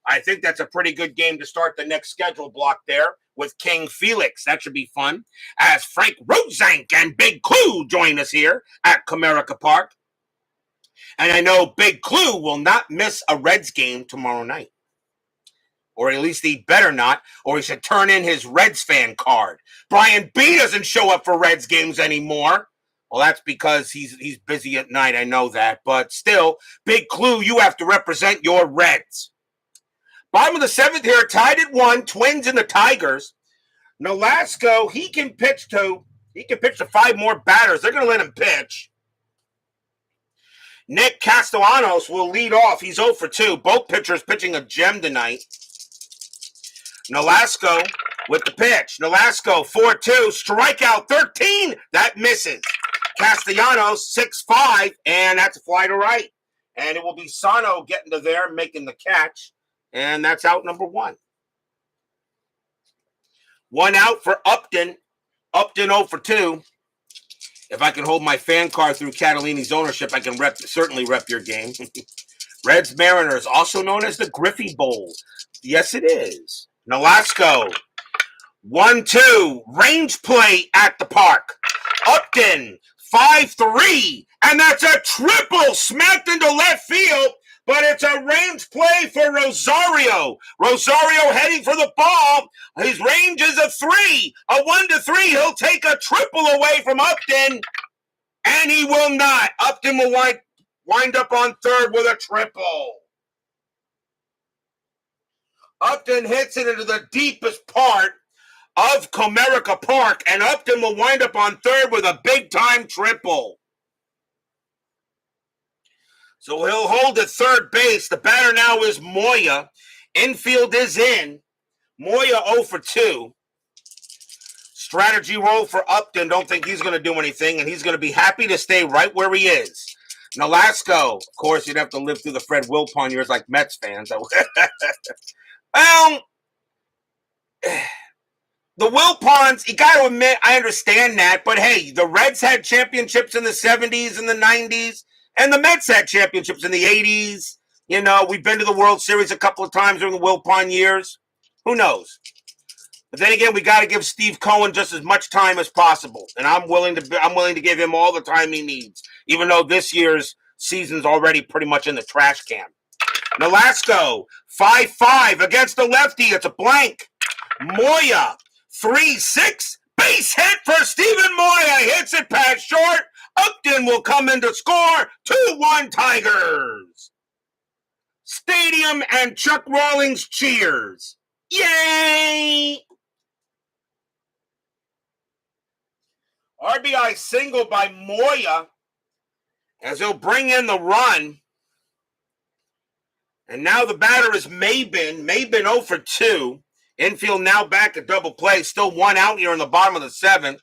I think that's a pretty good game to start the next schedule block there with King Felix. That should be fun. As Frank Rosank and Big Clue join us here at Comerica Park. And I know Big Clue will not miss a Reds game tomorrow night. Or at least he better not, or he should turn in his Reds fan card. Brian B doesn't show up for Reds games anymore. Well, that's because he's busy at night, I know that. But still, Big Clue, you have to represent your Reds. Bottom of the seventh here, tied at 1, Twins and the Tigers. Nolasco, he can pitch to 5 more batters. They're going to let him pitch. Nick Castellanos will lead off. He's 0 for 2. Both pitchers pitching a gem tonight. Nolasco with the pitch. Nolasco 4-2. Strikeout 13. That misses. Castellanos 6-5. And that's a fly to right. And it will be Sano getting to there, making the catch. And that's out number 1. 1 out for Upton. Upton 0 for 2. If I can hold my fan card through Catalini's ownership, I can certainly rep your game. Reds Mariners, also known as the Griffey Bowl. Yes, it is. Nolasco. 1-2. Range play at the park. Upton. 5-3. And that's a triple smacked into left field. But it's a range play for Rosario. Rosario heading for the ball. His range is a 3. A 1-3. He'll take a triple away from Upton. And he will not. Upton will wind up on third with a triple. Upton hits it into the deepest part of Comerica Park. And Upton will wind up on third with a big-time triple. So he'll hold at third base. The batter now is Moya. Infield is in. Moya 0 for 2. Strategy roll for Upton. Don't think he's going to do anything, and he's going to be happy to stay right where he is. Nolasco. Of course, you'd have to live through the Fred Wilpon years like Mets fans. Well, the Wilpons, you got to admit, I understand that. But, hey, the Reds had championships in the 70s and the 90s. And the Mets had championships in the 80s. You know, we've been to the World Series a couple of times during the Wilpon years. Who knows? But then again, we got to give Steve Cohen just as much time as possible. And I'm willing to give him all the time he needs, even though this year's season's already pretty much in the trash can. Nolasco, 5-5 against the lefty. It's a blank. Moya, 3-6. Base hit for Stephen Moya. Hits it past short. Upton will come in to score. 2-1 Tigers. Stadium and Chuck Rawlings cheers. Yay! RBI single by Moya as he'll bring in the run. And now the batter is Mabin. Mabin 0 for 2. Infield now back at double play. Still 1 out here in the bottom of the 7th.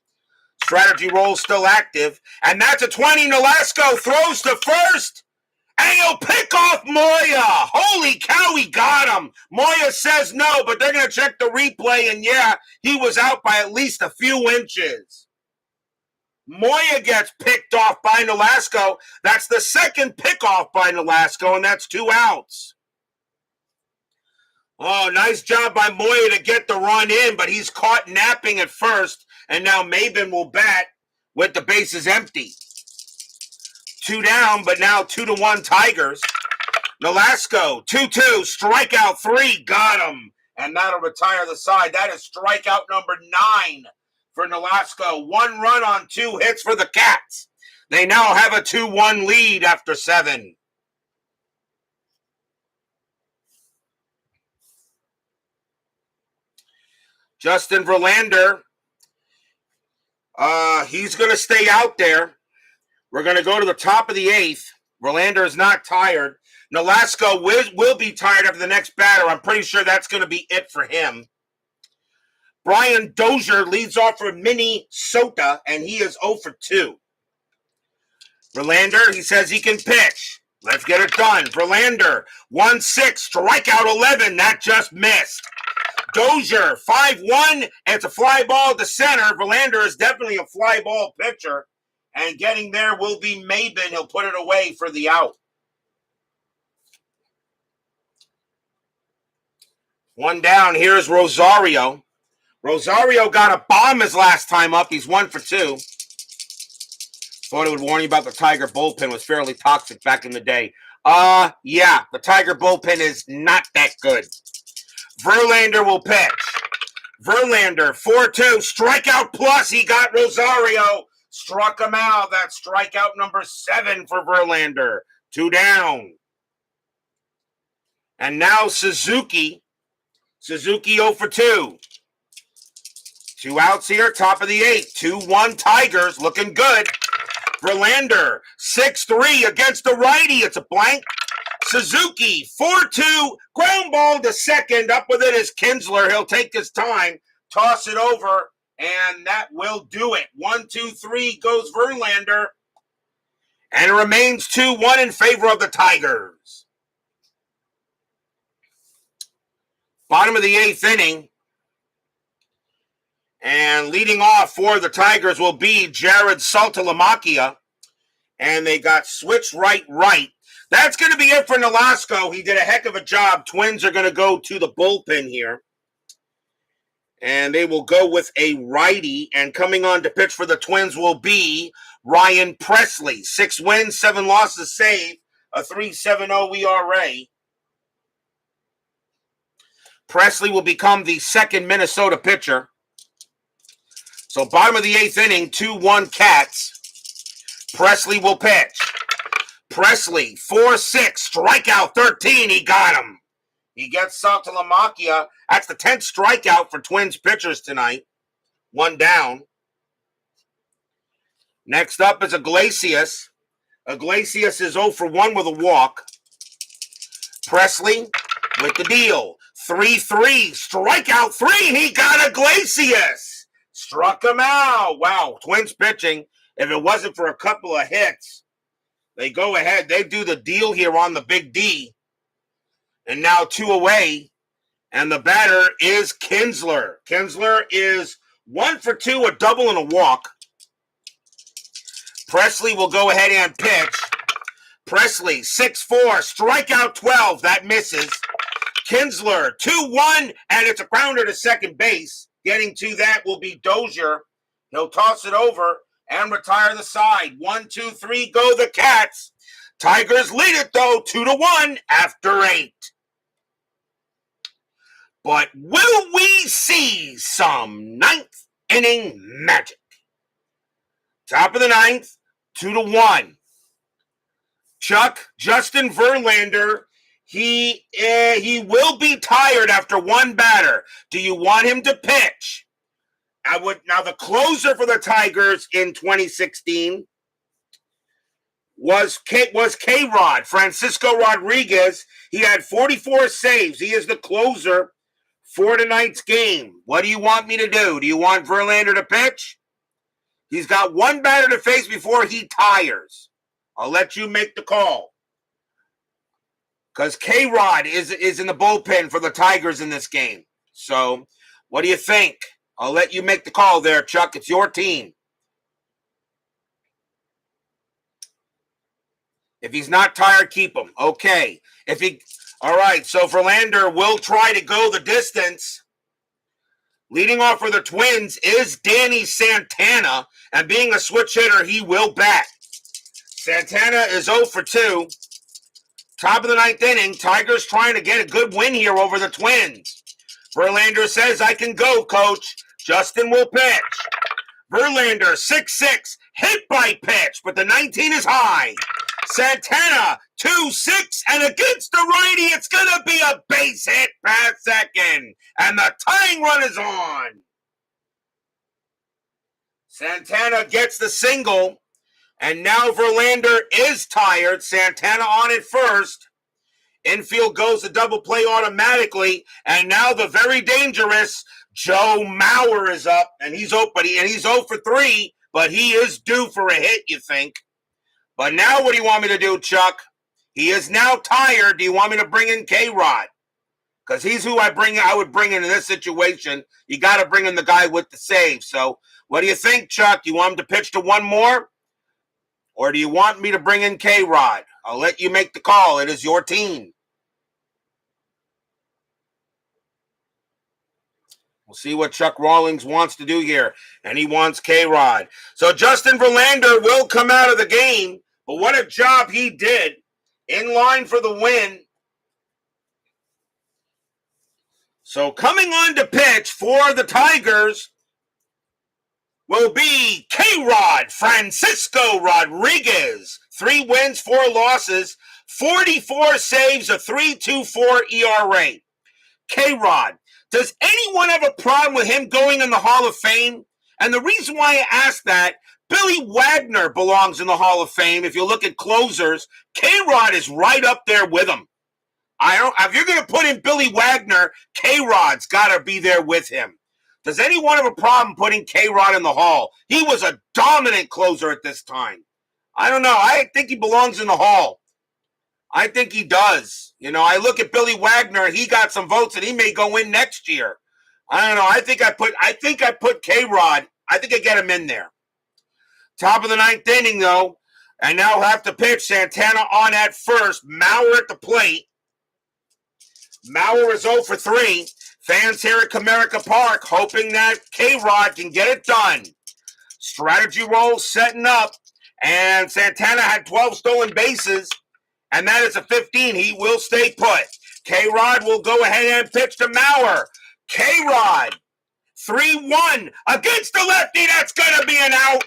Strategy roll still active. And that's a 20. Nolasco throws to first. And he'll pick off Moya. Holy cow, he got him. Moya says no, but they're going to check the replay. And yeah, he was out by at least a few inches. Moya gets picked off by Nolasco. That's the second pickoff by Nolasco, and that's 2 outs. Oh, nice job by Moya to get the run in, but he's caught napping at first. And now Mabin will bat with the bases empty. 2 down, but now 2-1 Tigers. Nolasco, 2-2, strikeout 3, got him. And that'll retire the side. That is strikeout number 9 for Nolasco. 1 run on 2 hits for the Cats. They now have a 2-1 lead after 7. Justin Verlander, he's going to stay out there. We're going to go to the top of the 8th. Verlander is not tired. Nolasco will be tired after the next batter. I'm pretty sure that's going to be it for him. Brian Dozier leads off for Minnesota, and he is 0 for 2. Verlander, he says he can pitch. Let's get it done. Verlander, 1-6, strikeout 11. That just missed. Dozier, 5-1, and it's a fly ball to center. Verlander is definitely a fly ball pitcher, and getting there will be Maben. He'll put it away for the out. One down. Here's Rosario. Rosario got a bomb his last time up. He's 1 for 2. Thought it would warn you about the Tiger bullpen was fairly toxic back in the day. Yeah, the Tiger bullpen is not that good. Verlander will pitch. Verlander, 4-2, strikeout plus. He got Rosario. Struck him out. That's strikeout number 7 for Verlander. 2 down. And now Suzuki. Suzuki 0 for 2. 2 outs here, top of the 8th. 2-1 Tigers, looking good. Verlander, 6-3 against the righty. It's a blank. Suzuki, 4-2, ground ball to second. Up with it is Kinsler. He'll take his time, toss it over, and that will do it. 1-2-3 goes Verlander. And it remains 2-1 in favor of the Tigers. Bottom of the 8th inning. And leading off for the Tigers will be Jared Saltalamacchia. And they got switched right. That's going to be it for Nolasco. He did a heck of a job. Twins are going to go to the bullpen here. And they will go with a righty. And coming on to pitch for the Twins will be Ryan Presley. 6 wins, 7 losses saved. A 3.70 ERA. Presley will become the second Minnesota pitcher. So bottom of the 8th inning, 2-1 Cats. Presley will pitch. Presley, 4-6, strikeout 13. He got him. He gets Saltalamacchia. That's the 10th strikeout for Twins pitchers tonight. 1 down. Next up is Iglesias. Iglesias is 0 for 1 with a walk. Presley with the deal. 3-3, strikeout 3. He got Iglesias. Struck him out. Wow, Twins pitching. If it wasn't for a couple of hits, they go ahead. They do the deal here on the big D. And now 2 away. And the batter is Kinsler. Kinsler is 1 for 2, a double and a walk. Presley will go ahead and pitch. Presley, 6-4, strikeout 12. That misses. Kinsler, 2-1, and it's a grounder to second base. Getting to that will be Dozier. He'll toss it over and retire the side. 1-2-3, go the Cats. Tigers lead it, though, 2-1 after 8. But will we see some 9th inning magic? Top of the 9th, 2-1. Chuck, Justin Verlander, he will be tired after 1 batter. Do you want him to pitch? Now, the closer for the Tigers in 2016 was K-Rod, Francisco Rodriguez. He had 44 saves. He is the closer for tonight's game. What do you want me to do? Do you want Verlander to pitch? He's got 1 batter to face before he tires. I'll let you make the call. Because K-Rod is in the bullpen for the Tigers in this game. So, what do you think? I'll let you make the call there, Chuck. It's your team. If he's not tired, keep him. Okay. All right, so Verlander will try to go the distance. Leading off for the Twins is Danny Santana. And being a switch hitter, he will bat. Santana is 0 for 2. Top of the 9th inning, Tigers trying to get a good win here over the Twins. Verlander says, I can go, coach. Justin will pitch. Verlander, 6-6, hit by pitch, but the 19 is high. Santana, 2-6, And against the righty, it's going to be a base hit past second. And the tying run is on. Santana gets the single. And now Verlander is tired. Santana on it first. Infield goes to double play automatically. And now the very dangerous Joe Mauer is up. And he's 0 for 3. But he is due for a hit, you think. But now what do you want me to do, Chuck? He is now tired. Do you want me to bring in K-Rod? Because he's who I would bring in this situation. You got to bring in the guy with the save. So what do you think, Chuck? Do you want him to pitch to one more? Or do you want me to bring in K-Rod? I'll let you make the call. It is your team. We'll see what Chuck Rawlings wants to do here. And he wants K-Rod. So Justin Verlander will come out of the game. But what a job he did. In line for the win. So coming on to pitch for the Tigers will be K-Rod Francisco Rodriguez. 3 wins, 4 losses, 44 saves, a 3.24 ERA. K-Rod, does anyone have a problem with him going in the Hall of Fame? And the reason why I ask that, Billy Wagner belongs in the Hall of Fame. If you look at closers, K-Rod is right up there with him. If you're going to put in Billy Wagner, K-Rod's got to be there with him. Does anyone have a problem putting K-Rod in the Hall? He was a dominant closer at this time. I don't know. I think he belongs in the Hall. I think he does. You know, I look at Billy Wagner. He got some votes, and he may go in next year. I don't know. I think I put K-Rod. I think I get him in there. Top of the 9th inning, though. And now we'll have to pitch. Santana on at first. Mauer at the plate. Mauer is 0 for 3. Fans here at Comerica Park hoping that K-Rod can get it done. Strategy roll setting up. And Santana had 12 stolen bases. And that is a 15. He will stay put. K-Rod will go ahead and pitch to Mauer. K-Rod. 3-1 against the lefty. That's going to be an out.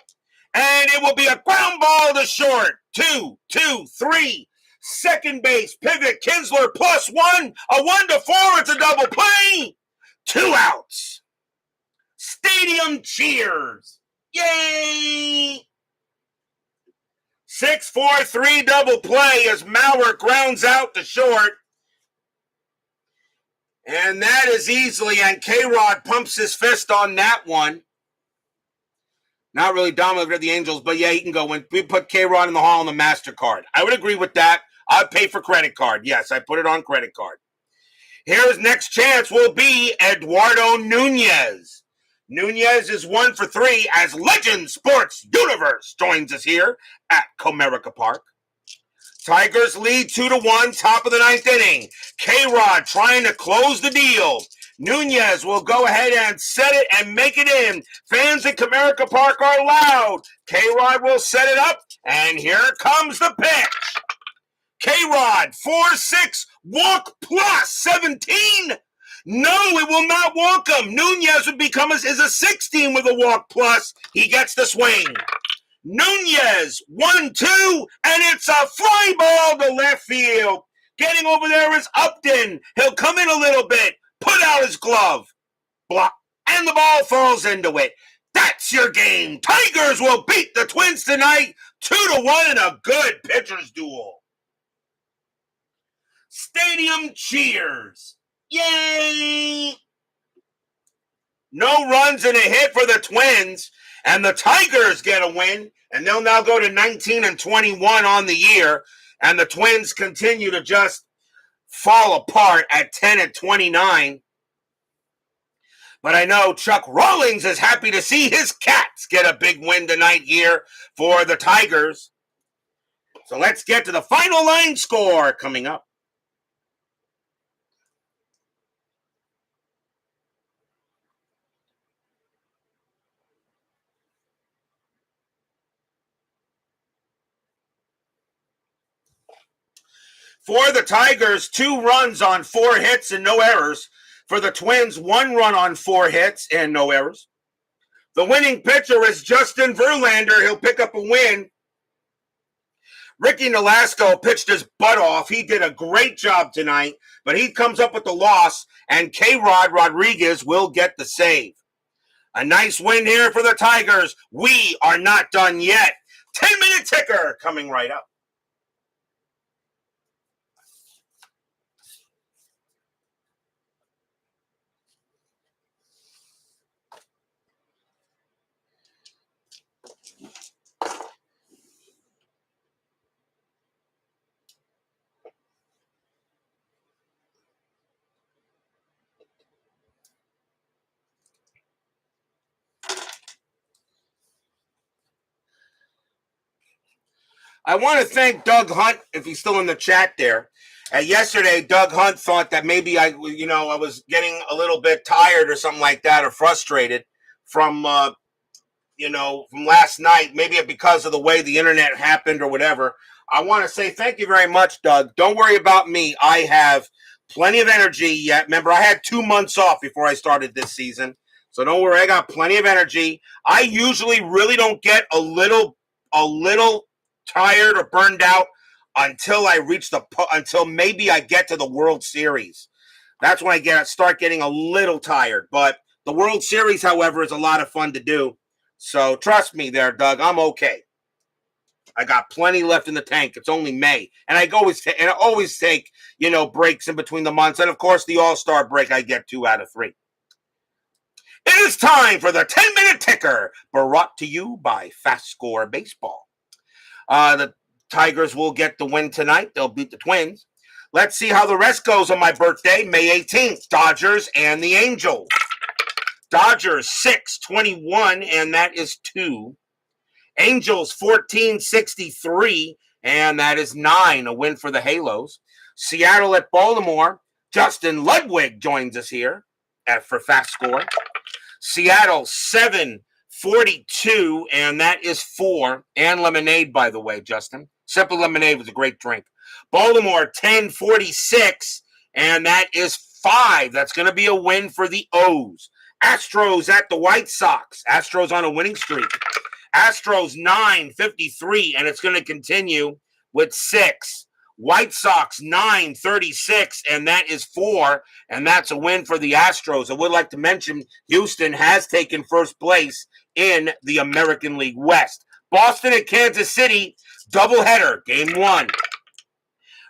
And it will be a ground ball to short. 2-2-3. Second base, pivot, Kinsler +1. A 1-4. It's a double play. 2 outs. Stadium cheers. Yay! 6-4-3 double play as Mauer grounds out to short. And that is easily, and K-Rod pumps his fist on that one. Not really dominant of the Angels, but yeah, he can go in. We put K-Rod in the Hall on the MasterCard. I would agree with that. I'd pay for credit card. Yes, I put it on credit card. Here's next chance will be Eduardo Nunez. Nunez is 1 for 3 as Legend Sports Universe joins us here at Comerica Park. Tigers lead 2-1, top of the 9th inning. K-Rod trying to close the deal. Nunez will go ahead and set it and make it in. Fans at Comerica Park are loud. K-Rod will set it up, and here comes the pitch. K-Rod, 4-6, walk plus 17. No, it will not walk him. Nunez would become is a 16 with a walk plus. He gets the swing. Nunez, 1-2, and it's a fly ball to left field. Getting over there is Upton. He'll come in a little bit. Put out his glove. Block. And the ball falls into it. That's your game. Tigers will beat the Twins tonight 2-1 in a good pitcher's duel. Stadium cheers. Yay! No runs and a hit for the Twins. And the Tigers get a win. And they'll now go to 19-21 on the year. And the Twins continue to just fall apart at 10-29. But I know Chuck Rawlings is happy to see his Cats get a big win tonight here for the Tigers. So let's get to the final line score coming up. For the Tigers, 2 runs on 4 hits and no errors. For the Twins, 1 run on 4 hits and no errors. The winning pitcher is Justin Verlander. He'll pick up a win. Ricky Nolasco pitched his butt off. He did a great job tonight, but he comes up with the loss, and K-Rod Rodriguez will get the save. A nice win here for the Tigers. We are not done yet. 10-minute ticker coming right up. I want to thank Doug Hunt, if he's still in the chat there. Yesterday, Doug Hunt thought that maybe I was getting a little bit tired or something like that, or frustrated from from last night, maybe because of the way the internet happened or whatever. I want to say thank you very much, Doug. Don't worry about me. I have plenty of energy yet. Remember, I had 2 months off before I started this season. So don't worry, I got plenty of energy. I usually really don't get a little tired or burned out until until maybe I get to the World Series. That's when I start getting a little tired. But the World Series, however, is a lot of fun to do. So trust me there, Doug. I'm okay. I got plenty left in the tank. It's only May, and I always take breaks in between the months, and of course the All-Star break I get 2 out of 3. It is time for the 10-minute ticker, brought to you by FastScore Baseball. The Tigers will get the win tonight. They'll beat the Twins. Let's see how the rest goes on my birthday, May 18th. Dodgers and the Angels. Dodgers 6-21, and that is 2. Angels 14-63, and that is 9, a win for the Halos. Seattle at Baltimore. Justin Ludwig joins us here for Fast Score. Seattle 7-42, and that is 4. And lemonade, by the way, Justin. Simple lemonade was a great drink. Baltimore 10-46, and that is 5. That's going to be a win for the O's. Astros at the White Sox. Astros on a winning streak. Astros 9-53, and it's going to continue with 6. White Sox 9-36, and that is 4, and that's a win for the Astros. I would like to mention Houston has taken first place in the American League West. Boston and Kansas City, doubleheader, game 1.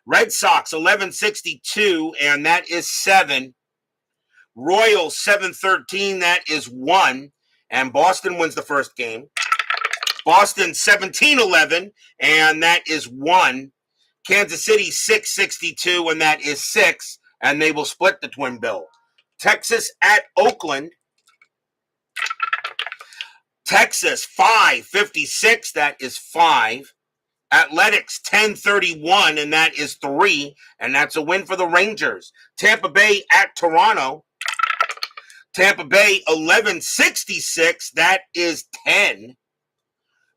Red Sox 11-62, and that is 7. Royals 7-13, that is 1, and Boston wins the first game. Boston 17-11, and that is 1. Kansas City 6-62, and that is 6, and they will split the twin bill. Texas at Oakland. Texas 5-56, that is 5. Athletics 10-31, and that is 3, and that's a win for the Rangers. Tampa Bay at Toronto. Tampa Bay 11-66, that is 10.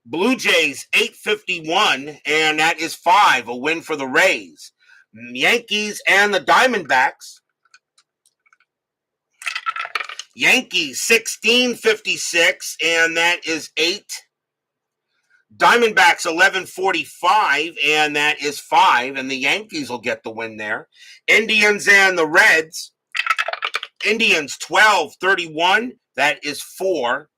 Blue Jays 8-51, and that is 5, a win for the Rays. Yankees and the Diamondbacks. Yankees 16-56, and that is 8. Diamondbacks 11-45, and that is 5, and the Yankees will get the win there. Indians and the Reds. Indians 12-31, that is 4.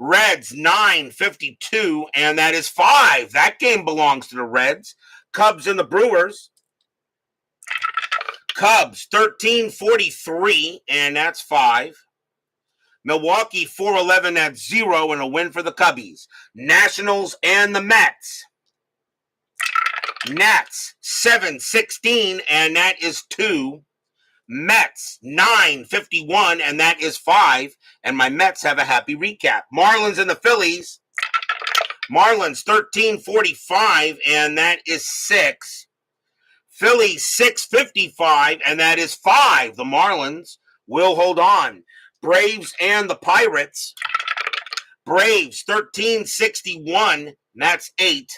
Reds 9-52, and that is 5. That game belongs to the Reds. Cubs and the Brewers. Cubs 13-43, and that's 5. Milwaukee 4-11, that's 0, and a win for the Cubbies. Nationals and the Mets. Nats 7-16, and that is 2. Mets 9-51, and that is 5. And my Mets have a happy recap. Marlins and the Phillies. Marlins 13-45, and that is 6. Phillies 6-55, and that is 5. The Marlins will hold on. Braves and the Pirates. Braves 13-61, and that's 8.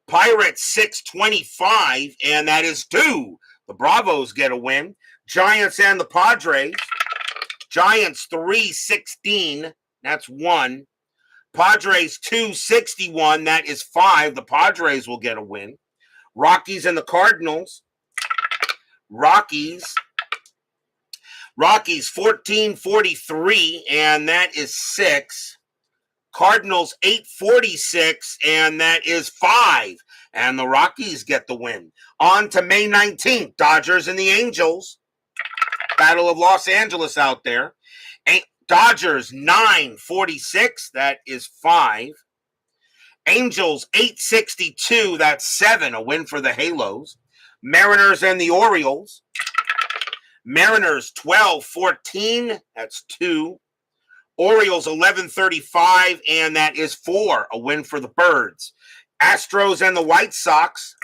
Pirates 6-25, and that is 2. The Bravos get a win. Giants and the Padres. Giants 3-16, that's 1. Padres 261, that is 5. The Padres will get a win. Rockies and the Cardinals. Rockies 1443, and that is 6. Cardinals 846, and that is 5. And the Rockies get the win. On to May 19th, Dodgers and the Angels. Battle of Los Angeles out there. Dodgers 946, that is 5. Angels 862, that's 7, a win for the Halos. Mariners and the Orioles. Mariners 1214, that's 2. Orioles 1135, and that is 4, a win for the Birds. Astros and the White Sox.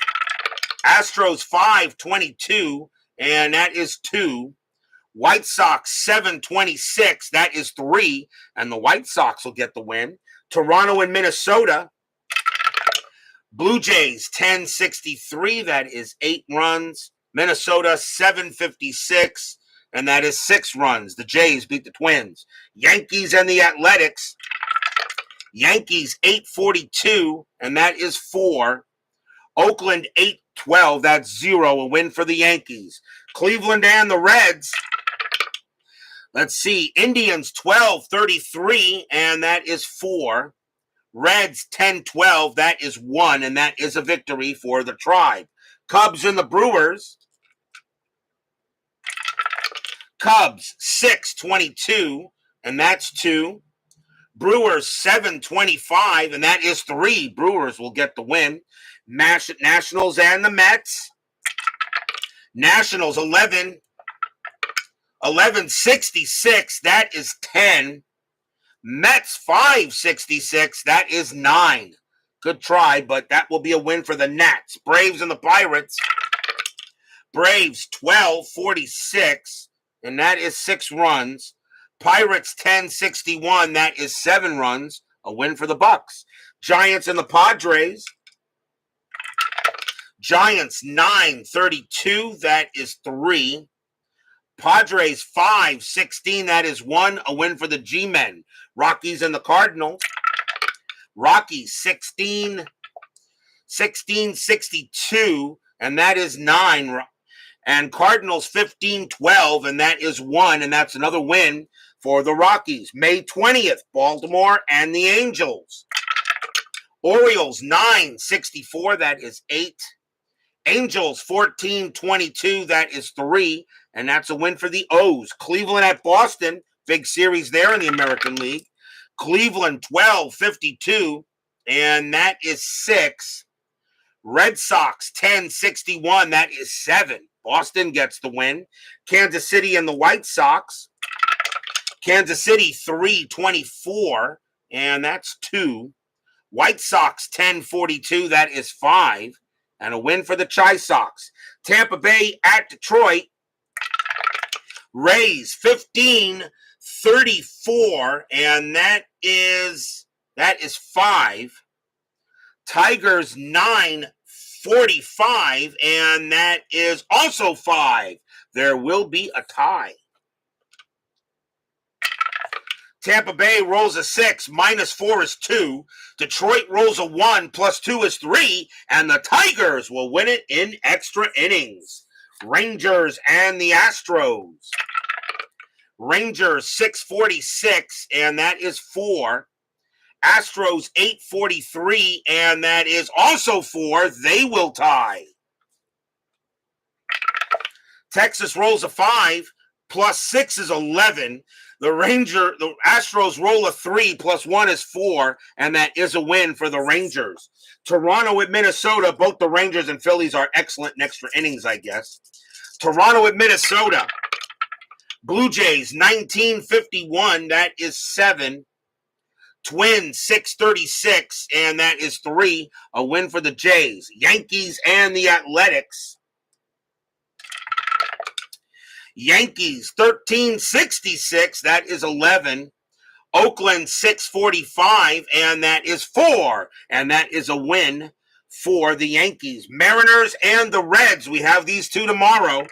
Astros 522, and that is 2. White Sox 726, that is 3, and the White Sox will get the win. Toronto and Minnesota. Blue Jays 1063, that is 8 runs. Minnesota 756, and that is 6 runs. The Jays beat the Twins. Yankees and the Athletics. Yankees 842, and that is 4. Oakland 812, that's 0, a win for the Yankees. Cleveland and the Reds. Let's see, Indians 1233, and that is 4. Reds 1012, that is 1, and that is a victory for the Tribe. Cubs and the Brewers. Cubs 622, and that's 2. Brewers 725, and that is 3. Brewers will get the win. Nationals and the Mets. Nationals 1166, that is 10. Mets 566, that is 9. Good try, but that will be a win for the Nats. Braves and the Pirates. Braves 1246, and that is 6 runs. Pirates 1061, that is 7 runs. A win for the Bucks. Giants and the Padres. Giants 932, that is 3. Padres 516, that is 1, a win for the G-Men. Rockies and the Cardinals. Rockies 1662, and that is 9. And Cardinals 1512, and that is 1, and that's another win for the Rockies. May 20th, Baltimore and the Angels. Orioles 964, that is 8. Angels 1422, that is 3, and that's a win for the O's. Cleveland at Boston, big series there in the American League. Cleveland 1252, and that is 6. Red Sox 1061, that is 7. Boston gets the win. Kansas City and the White Sox. Kansas City 324, and that's 2. White Sox 1042, that is 5. And a win for the Chi Sox. Tampa Bay at Detroit. Rays 1534, and that is 5. Tigers 945, and that is also 5. There will be a tie. Tampa Bay rolls a 6, -4 is 2. Detroit rolls a 1, +2 is 3. And the Tigers will win it in extra innings. Rangers and the Astros. Rangers 646, and that is 4. Astros 843, and that is also 4. They will tie. Texas rolls a 5, +6 is 11. The Astros roll a 3, +1 is 4, and that is a win for the Rangers. Toronto at Minnesota, both the Rangers and Phillies are excellent in extra innings, I guess. Toronto at Minnesota. Blue Jays 1951, that is 7. Twins 636, and that is 3. A win for the Jays. Yankees and the Athletics. Yankees 1366, that is 11. Oakland 645, and that is 4. And that is a win for the Yankees. Mariners and the Reds, we have these two tomorrow.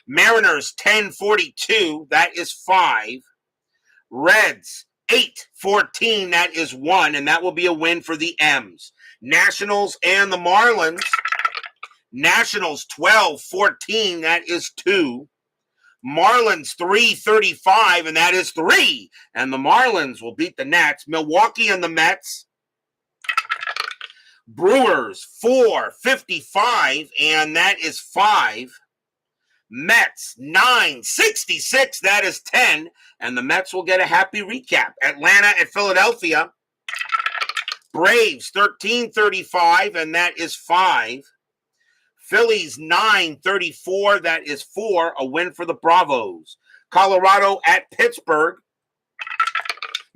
Mariners 1042, that is 5. Reds 8-14, that is 1, and that will be a win for the M's. Nationals and the Marlins. Nationals 12-14, that is 2. Marlins 3-35, and that is 3. And the Marlins will beat the Nats. Milwaukee and the Mets. Brewers 4-55, and that is 5. Mets 9-66, that is 10. And the Mets will get a happy recap. Atlanta at Philadelphia. Braves 13-35, and that is 5. Phillies 9-34, that is 4, a win for the Bravos. Colorado at Pittsburgh.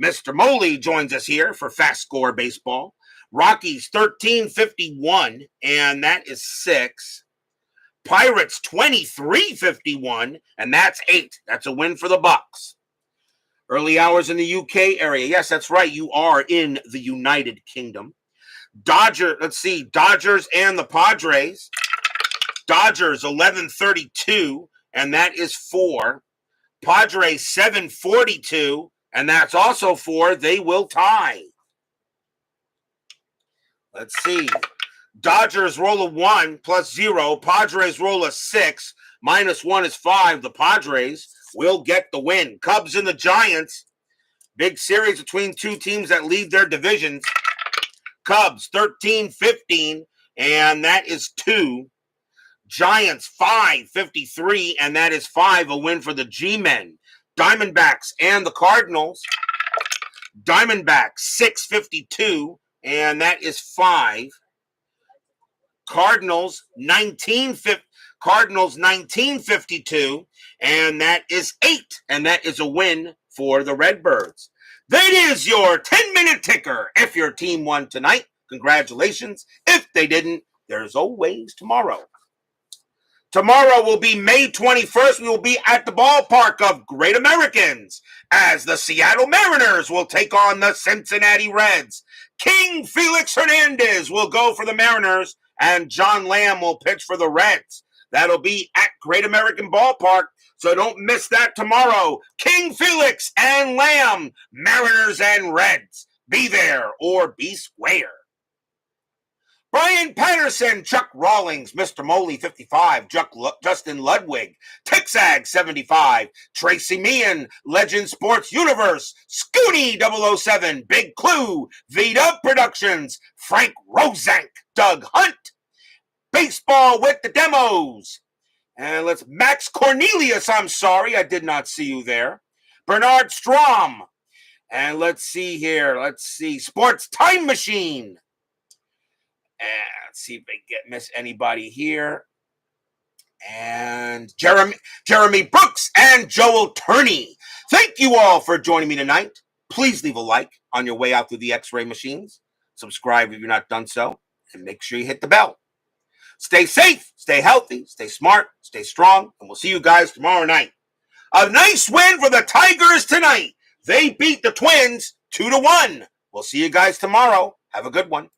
Mr. Moley joins us here for FastScore Baseball. Rockies 13-51, and that is 6. Pirates 23-51, and that's 8. That's a win for the Bucks. Early hours in the UK area. Yes, that's right. You are in the United Kingdom. Dodgers and the Padres. Dodgers 11-32, and that is 4. Padres 7-42, and that's also 4. They will tie. Let's see. Dodgers roll a 1 plus 0. Padres roll a 6. -1 is 5. The Padres will get the win. Cubs and the Giants. Big series between two teams that lead their divisions. Cubs 13-15, and that is 2. Giants 5-53, and that is 5, a win for the G-Men. Diamondbacks and the Cardinals. Diamondbacks 6-52, and that is 5. Cardinals 19-52, and that is 8, and that is a win for the Redbirds. That is your 10-minute ticker. If your team won tonight, congratulations. If they didn't, there's always tomorrow. Tomorrow will be May 21st. We will be at the ballpark of Great Americans as the Seattle Mariners will take on the Cincinnati Reds. King Felix Hernandez will go for the Mariners, and John Lamb will pitch for the Reds. That'll be at Great American Ballpark, so don't miss that tomorrow. King Felix and Lamb, Mariners and Reds. Be there or be square. Brian Patterson, Chuck Rawlings, Mr. Moley 55, Justin Ludwig, Texag 75, Tracy Meehan, Legend Sports Universe, Scooty 007, Big Clue, V-Dub Productions, Frank Rosank, Doug Hunt, Baseball with the Demos. And let's Max Cornelius, I'm sorry, I did not see you there. Bernard Strom. And let's see here. Sports Time Machine. And let's see if I miss anybody here. And Jeremy Brooks and Joel Turney. Thank you all for joining me tonight. Please leave a like on your way out through the X-ray machines. Subscribe if you're not done so. And make sure you hit the bell. Stay safe, stay healthy, stay smart, stay strong. And we'll see you guys tomorrow night. A nice win for the Tigers tonight. They beat the Twins 2-1. We'll see you guys tomorrow. Have a good one.